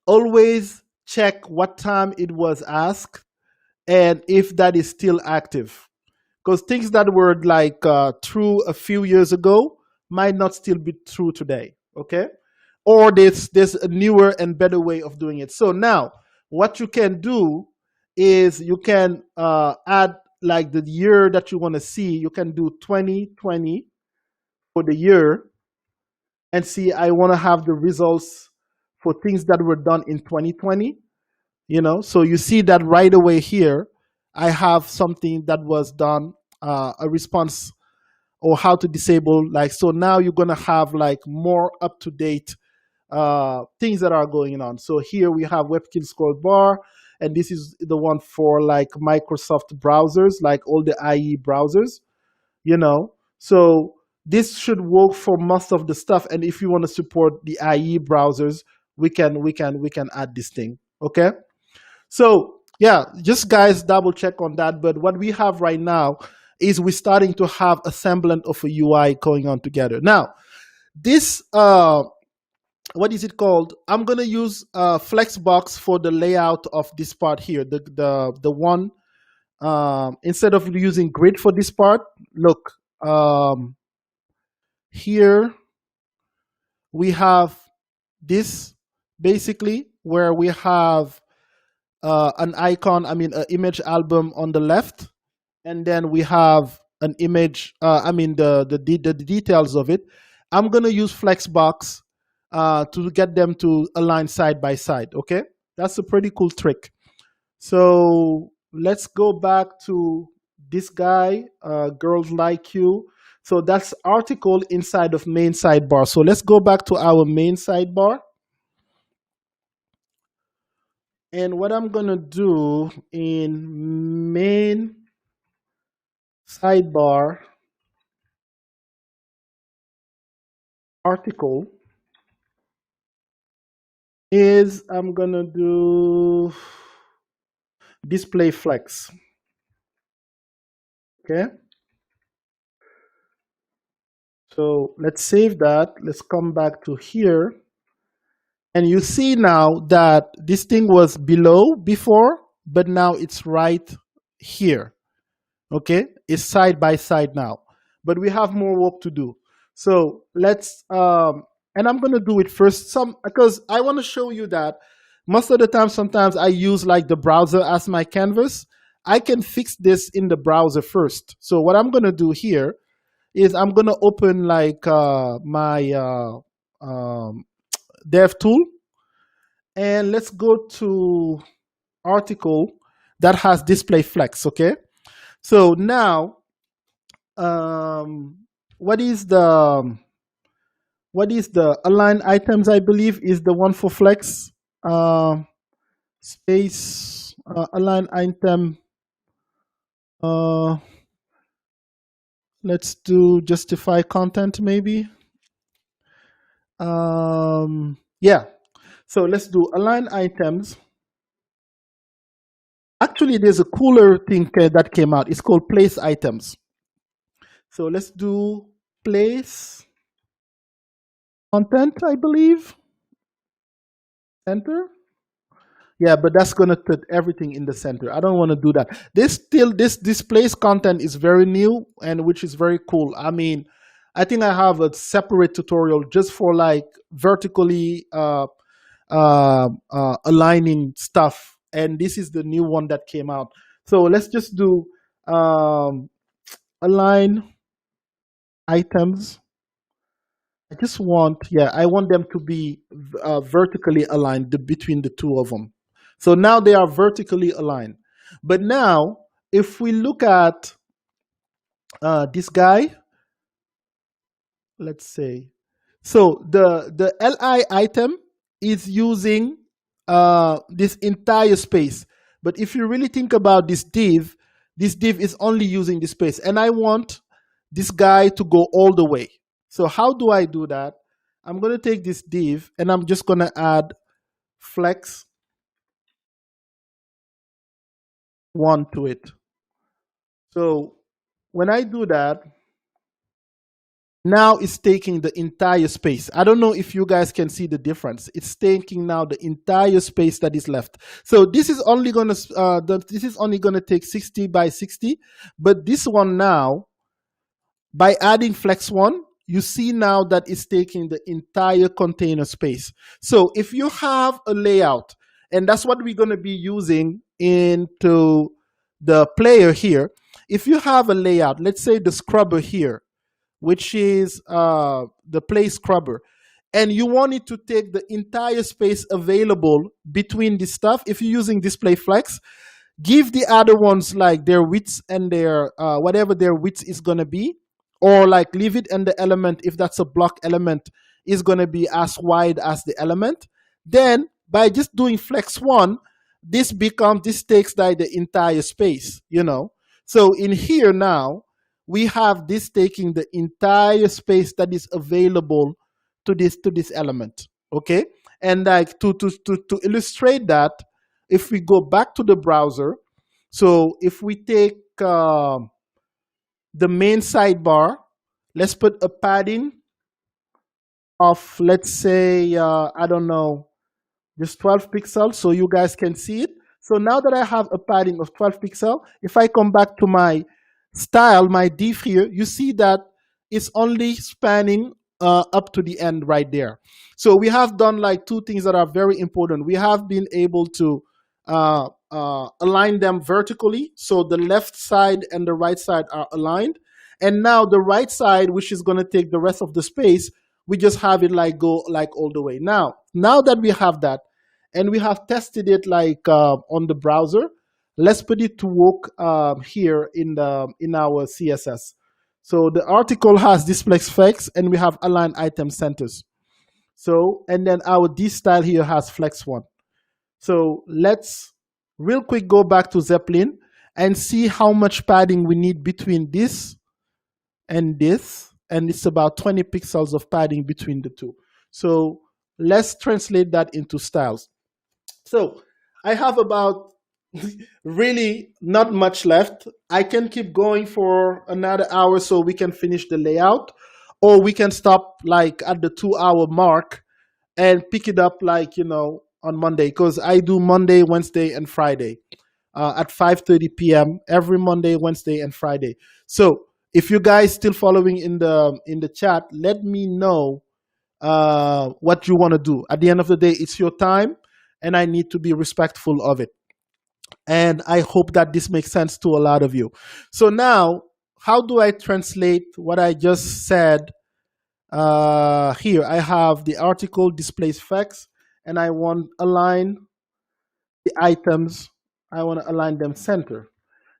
always check what time it was asked and if that is still active, because things that were like true a few years ago might not still be true today. Okay, or there's a newer and better way of doing it. So now what you can do is you can add like the year that you want to see. You can do 2020 for the year and see, I want to have the results for things that were done in 2020. So you see that right away here I have something that was done, a response, or how to disable, like, so now you're going to have like more up to date things that are going on. So here we have WebKit scroll bar, and this is the one for like Microsoft browsers, like all the IE browsers. So this should work for most of the stuff. And if you want to support the IE browsers, we can add this thing. Okay. So yeah, just guys double check on that. But what we have right now is we're starting to have a semblance of a UI going on together. Now, this what is it called? I'm gonna use Flexbox for the layout of this part here. The one, instead of using grid for this part, look, here we have this basically where we have an icon, an image album on the left, and then we have an image, the details of it. I'm gonna use Flexbox to get them to align side by side. Okay, that's a pretty cool trick. So let's go back to this guy, Girls Like You. So that's article inside of main sidebar. So let's go back to our main sidebar. And what I'm gonna do in main sidebar article is I'm gonna do display flex. Okay. So let's save that. Let's come back to here. And you see now that this thing was below before, but now it's right here. Okay, it's side by side now, but we have more work to do. So let's, and I'm gonna do it first, because I want to show you that most of the time, sometimes I use like the browser as my canvas. I can fix this in the browser first. So what I'm gonna do here is I'm gonna open like my dev tool, and let's go to article that has display flex. Okay, so now what is the align items, I believe, is the one for flex, space, align item, let's do justify content maybe. Yeah, so let's do align items. Actually, there's a cooler thing that came out. It's called place items. So let's do place content, I believe. Center. Yeah, but that's gonna put everything in the center. I don't want to do that. This displays content is very new, and which is very cool. I think I have a separate tutorial just for like vertically aligning stuff, and this is the new one that came out. So let's just do align items. I want them to be vertically aligned between the two of them. So now they are vertically aligned. But now, if we look at this guy, let's say, so the li item is using this entire space. But if you really think about this div is only using this space. And I want this guy to go all the way. So how do I do that? I'm going to take this div and I'm just going to add flex one to it. So when I do that, now it's taking the entire space. I don't know if you guys can see the difference. It's taking now the entire space that is left. So this is only gonna take 60 by 60, but this one now, by adding flex one, you see now that it's taking the entire container space. So if you have a layout, and that's what we're gonna be using into the player here. If you have a layout, let's say the scrubber here, which is the play scrubber, and you want it to take the entire space available between this stuff, if you're using display flex, give the other ones like their widths and their whatever their width is going to be, or like leave it in the element if that's a block element is going to be as wide as the element. Then by just doing flex one, this takes like the entire space, you know. So in here now we have this taking the entire space that is available to this element. Okay, and like to illustrate that, if we go back to the browser, so if we take the main sidebar, let's put a padding of, let's say, I don't know, just 12 pixels so you guys can see it. So now that I have a padding of 12 pixels, if I come back to my style, my div here, you see that it's only spanning up to the end right there. So we have done like two things that are very important. We have been able to align them vertically. So the left side and the right side are aligned. And now the right side, which is going to take the rest of the space, we just have it like go like all the way. Now that we have that, and we have tested it like on the browser, let's put it to work here in our CSS. So the article has display flex, and we have align item centers. So, and then our D style here has flex one. So let's real quick go back to Zeppelin and see how much padding we need between this, and it's about 20 pixels of padding between the two. So let's translate that into styles. So I have about really not much left. I can keep going for another hour so we can finish the layout, or we can stop like at the 2-hour mark and pick it up like, you know, on Monday, because I do Monday, Wednesday, and Friday at 5:30 p.m. every Monday, Wednesday, and Friday. So if you guys still following in the chat, let me know what you want to do. At the end of the day, it's your time, and I need to be respectful of it. And I hope that this makes sense to a lot of you. So now, how do I translate what I just said? Here I have the article displays facts, and I want align the items. I want to align them center.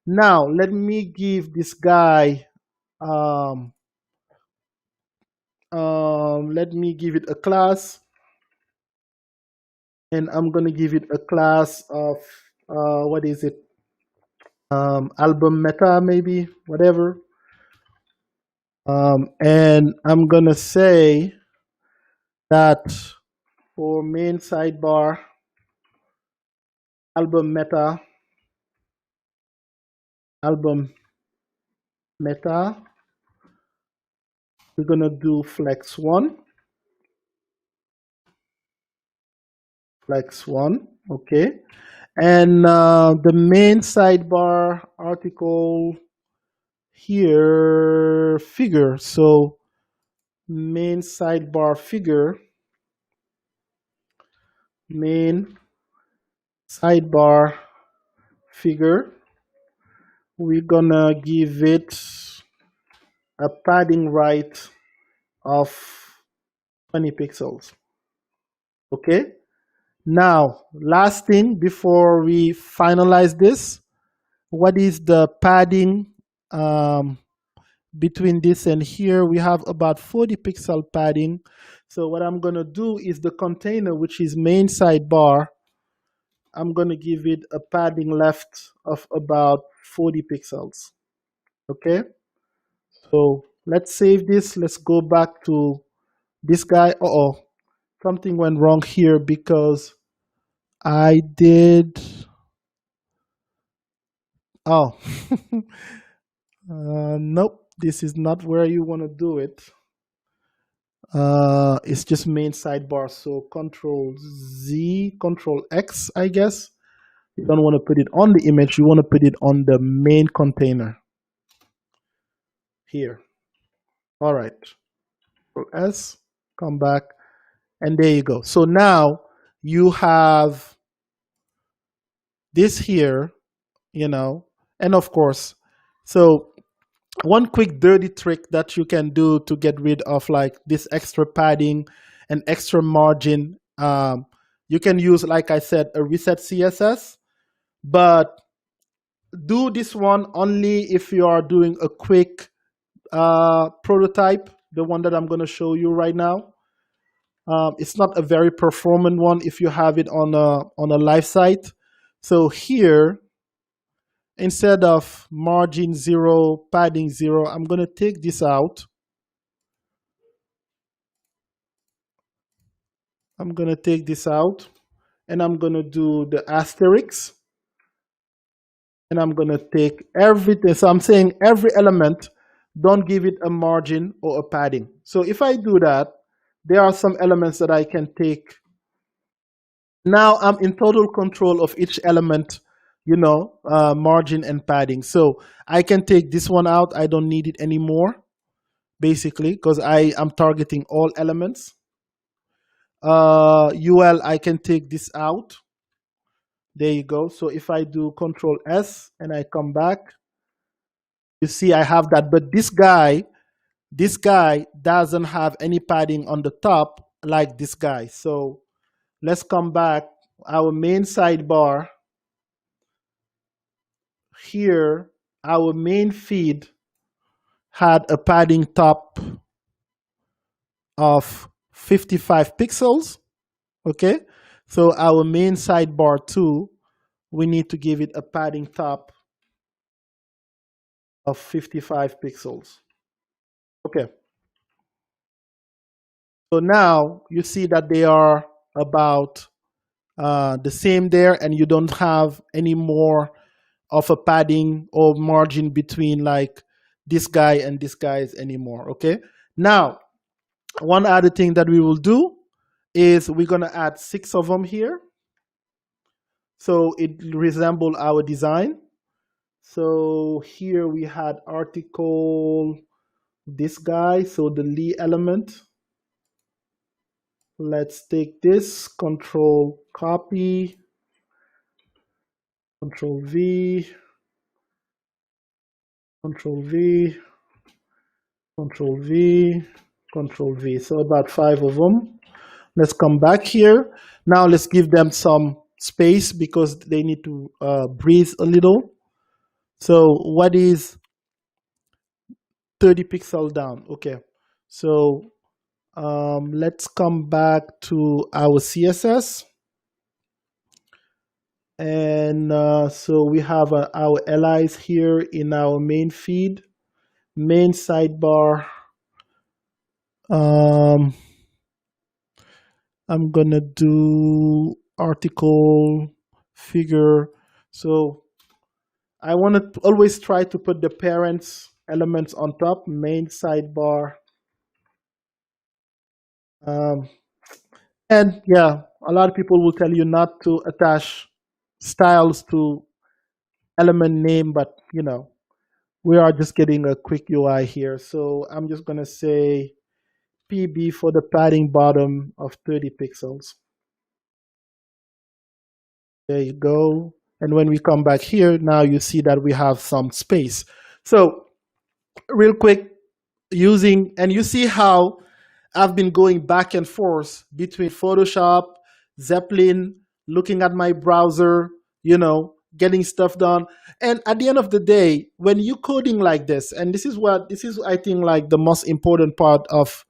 Now let me give this guy. Let me give it a class, and I'm gonna give it a class of what is it? Album meta, maybe, whatever. And I'm gonna say that for main sidebar, album meta, we're gonna do flex one, okay. And the main sidebar article here, figure. So main sidebar figure, we're gonna give it a padding right of 20 pixels. Okay. Now, last thing before we finalize this, what is the padding between this and here? We have about 40 pixel padding. So what I'm gonna do is the container, which is main sidebar, I'm gonna give it a padding left of about 40 pixels. Okay. So let's save this. Let's go back to this guy. Something went wrong here because I did Oh, nope. This is not where you want to do it. It's just main sidebar. So Control Z, Control X, I guess. You don't want to put it on the image. You want to put it on the main container here. All right. Control S, come back, and there you go. So now you have this here, and of course, so one quick dirty trick that you can do to get rid of like this extra padding and extra margin, you can use, like I said, a reset CSS, but do this one only if you are doing a quick prototype, the one that I'm going to show you right now. It's not a very performant one if you have it on a live site. So here, instead of margin 0, padding 0, I'm going to take this out. I'm going to take this out, and I'm going to do the asterisk, and I'm going to take everything. So I'm saying every element, don't give it a margin or a padding. So if I do that, there are some elements that I can take. Now I'm in total control of each element, margin and padding. So I can take this one out. I don't need it anymore, basically, because I am targeting all elements. UL, I can take this out. There you go. So if I do Control S and I come back, you see I have that. But this guy doesn't have any padding on the top like this guy. So let's come back. Our main sidebar here, our main feed had a padding top of 55 pixels. Okay. So our main sidebar too, we need to give it a padding top of 55 pixels. Okay. So now you see that they are about the same there, and you don't have any more of a padding or margin between like this guy and this guy's anymore. Okay. Now, one other thing that we will do is we're going to add 6 of them here. So it resembles our design. So here we had article, this guy, so the Lee element. Let's take this, control copy, control V, control V, control V, control V. So about 5 of them. Let's come back here. Now let's give them some space because they need to breathe a little. So what is 30 pixels down? Okay. So let's come back to our CSS. And so we have our allies here in our main feed, main sidebar. I'm gonna do article, figure. So I want to always try to put the parents elements on top, main sidebar. And yeah, a lot of people will tell you not to attach styles to element name, but we are just getting a quick UI here. So I'm just gonna say PB for the padding bottom of 30 pixels. There you go. And when we come back here, now you see that we have some space. So real quick, and you see how I've been going back and forth between Photoshop, Zeppelin, looking at my browser, getting stuff done. And at the end of the day, when you coding like this, and this is I think like the most important part of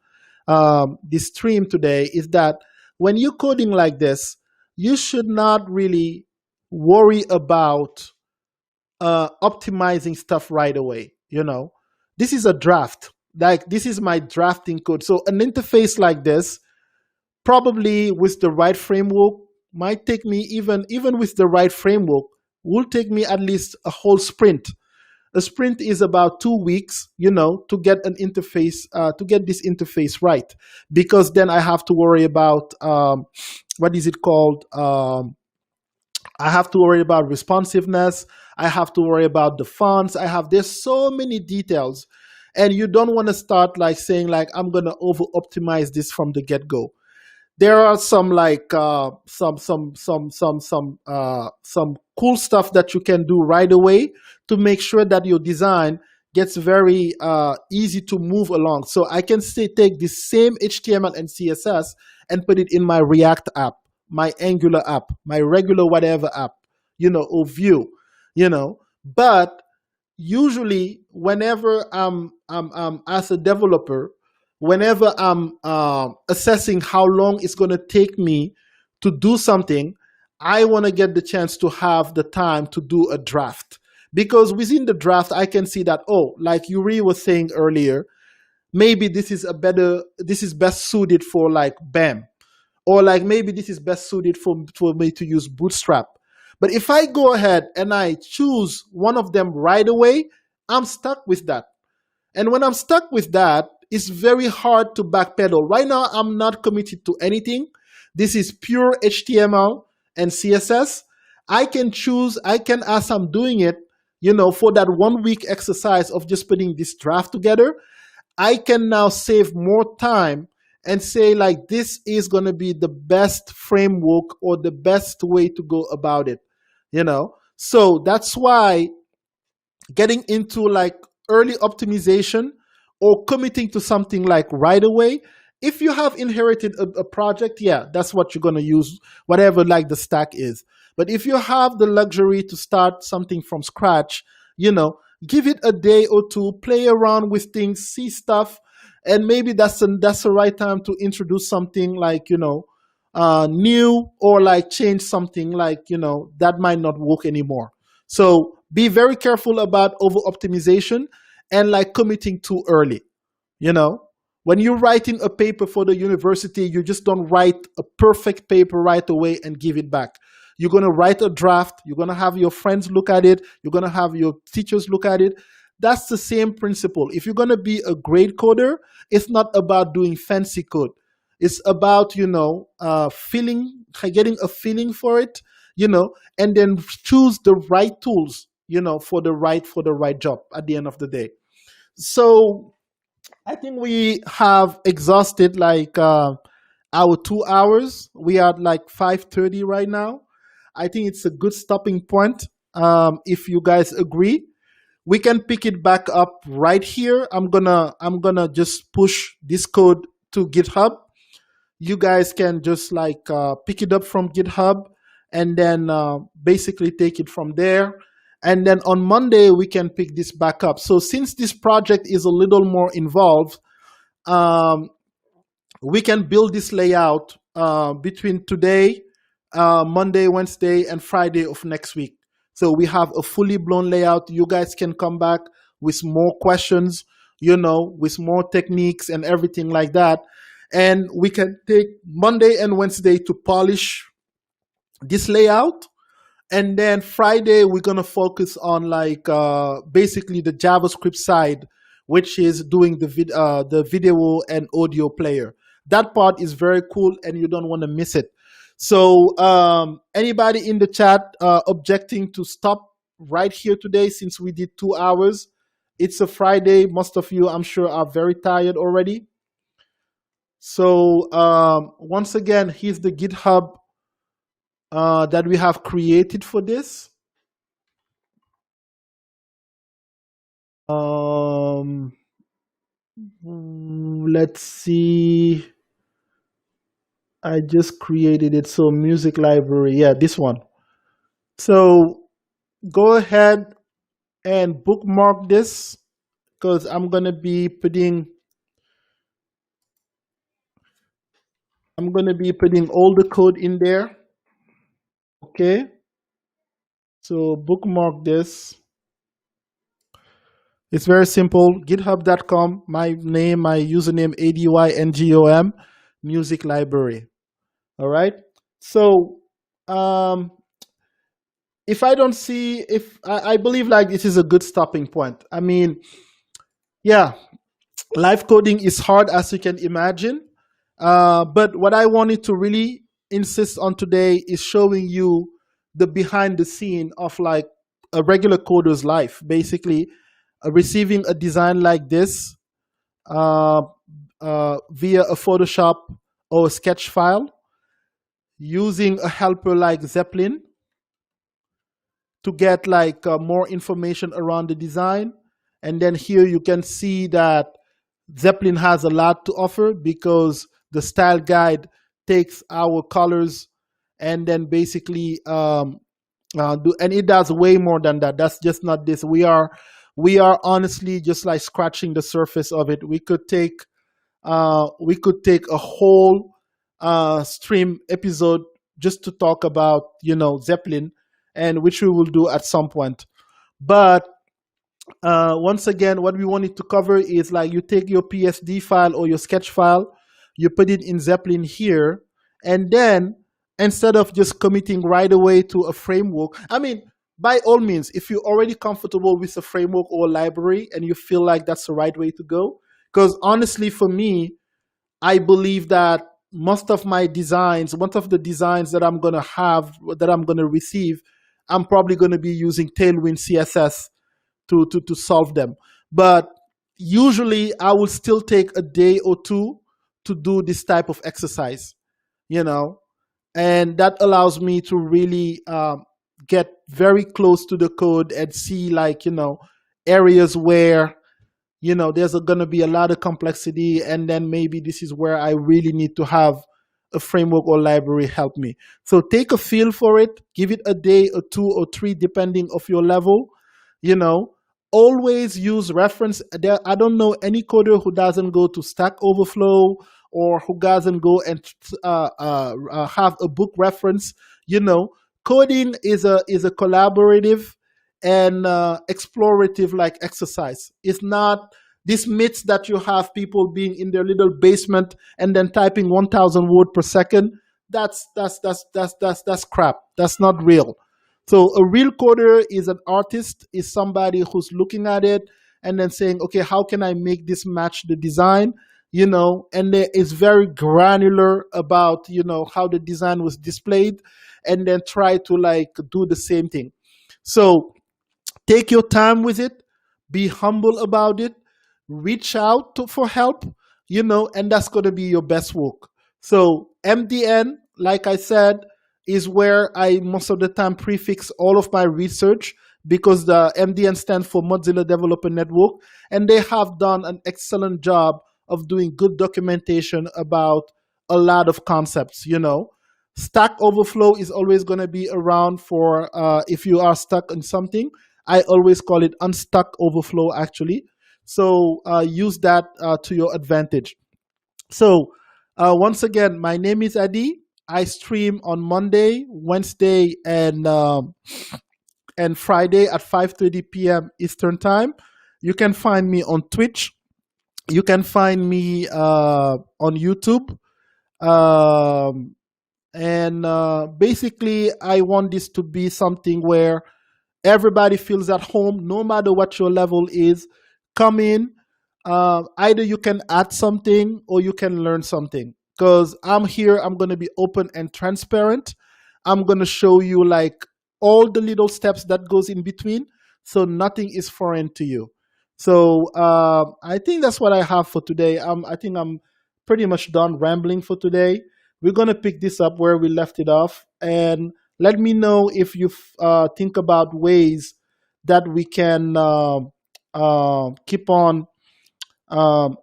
this stream today, is that when you coding like this, you should not really worry about optimizing stuff right away. This is a draft. Like this is my drafting code. So an interface like this, probably with the right framework, might take me even with the right framework, will take me at least a whole sprint. A sprint is about 2 weeks, to get an interface, to get this interface right, because then I have to worry about what is it called? I have to worry about responsiveness. I have to worry about the fonts. There's so many details, and you don't want to start like saying like I'm gonna over optimize this from the get go. There are some like some cool stuff that you can do right away to make sure that your design gets very easy to move along. So I can say take the same HTML and CSS and put it in my React app, my Angular app, my regular whatever app, or Vue, But usually, whenever I'm as a developer, whenever I'm assessing how long it's going to take me to do something, I want to get the chance to have the time to do a draft. Because within the draft, I can see that, like Yuri was saying earlier, maybe this is best suited for like BAM. Or like maybe this is best suited for me to use Bootstrap. But if I go ahead and I choose one of them right away, I'm stuck with that. And when I'm stuck with that, it's very hard to backpedal. Right now, I'm not committed to anything. This is pure HTML and CSS. I can choose, as I'm doing it, for that 1 week exercise of just putting this draft together, I can now save more time and say like, this is going to be the best framework or the best way to go about it, So that's why getting into like early optimization or committing to something like right away, if you have inherited a project, yeah, that's what you're going to use, whatever like the stack is. But if you have the luxury to start something from scratch, give it a day or two, play around with things, see stuff, and maybe that's the right time to introduce something like, new, or like change something like, that might not work anymore. So be very careful about over optimization and like committing too early. When you're writing a paper for the university, you just don't write a perfect paper right away and give it back. You're going to write a draft. You're going to have your friends look at it. You're going to have your teachers look at it. That's the same principle. If you're going to be a great coder, it's not about doing fancy code. It's about, getting a feeling for it, and then choose the right tools, for the right job at the end of the day. So I think we have exhausted like our 2 hours. We are at like 5:30 right now. I think it's a good stopping point. If you guys agree, we can pick it back up right here. I'm gonna just push this code to GitHub. You guys can just like pick it up from GitHub and then basically take it from there. And then on Monday, we can pick this back up. So since this project is a little more involved, we can build this layout between today, Monday, Wednesday, and Friday of next week. So we have a fully blown layout. You guys can come back with more questions, with more techniques and everything like that. And we can take Monday and Wednesday to polish this layout. And then Friday, we're going to focus on like basically the JavaScript side, which is doing the video and audio player. That part is very cool and you don't want to miss it. So anybody in the chat objecting to stop right here today, since we did 2 hours? It's a Friday. Most of you, I'm sure, are very tired already. So once again, here's the GitHub that we have created for this. Let's see. I just created it. So music library. Yeah, this one. So go ahead and bookmark this because I'm going to be putting all the code in there. Okay. So bookmark this. It's very simple. GitHub.com, my name, my username, ADYNGOM, music library. All right. So if I don't see, if I believe like this is a good stopping point. I mean, yeah, live coding is hard as you can imagine. But what I wanted to really insist on today is showing you the behind the scene of like a regular coder's life. Basically, receiving a design like this uh, via a Photoshop or a sketch file, using a helper like Zeppelin to get like more information around the design. And then here you can see that Zeppelin has a lot to offer because the style guide takes our colors and then basically and it does way more than that. That's just not this. We are honestly just like scratching the surface of it. We could take a whole stream episode just to talk about Zeppelin, and which we will do at some point. But once again, what we wanted to cover is like you take your PSD file or your sketch file, you put it in Zeppelin here, and then instead of just committing right away to a framework, I mean, by all means, if you're already comfortable with a framework or a library and you feel like that's the right way to go, because honestly, for me, I believe that most of the designs that I'm gonna have, that I'm gonna receive, I'm probably gonna be using Tailwind CSS to solve them. But usually I will still take a day or two to do this type of exercise, you know, and that allows me to really get very close to the code and see like, areas where there's going to be a lot of complexity, and then maybe this is where I really need to have a framework or library help me. So take a feel for it, give it a day or two or three depending of your level. you know Always use reference. I don't know any coder who doesn't go to Stack Overflow or who doesn't go and have a book reference. Coding is a collaborative and explorative like exercise. It's not this myth that you have people being in their little basement and then typing 1,000 word per second. That's crap. That's not real. So a real coder is an artist, is somebody who's looking at it and then saying, okay, how can I make this match the design? And there is very granular about, how the design was displayed, and then try to like do the same thing. So take your time with it, be humble about it, reach out for help, and that's going to be your best work. So MDN, like I said, is where I most of the time prefix all of my research, because the MDN stands for Mozilla Developer Network, and they have done an excellent job of doing good documentation about a lot of concepts. Stack Overflow is always going to be around for if you are stuck in something. I always call it Unstuck Overflow, actually. So use that to your advantage. So once again, my name is Adi. I stream on Monday, Wednesday, and Friday at 5:30 p.m. Eastern Time. You can find me on Twitch. You can find me on YouTube. And basically, I want this to be something where everybody feels at home, no matter what your level is. Come in. Either you can add something or you can learn something. Because I'm here, I'm going to be open and transparent. I'm going to show you like all the little steps that goes in between, so nothing is foreign to you. So I think that's what I have for today. I think I'm pretty much done rambling for today. We're going to pick this up where we left it off, and let me know if you think about ways that we can keep on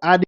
adding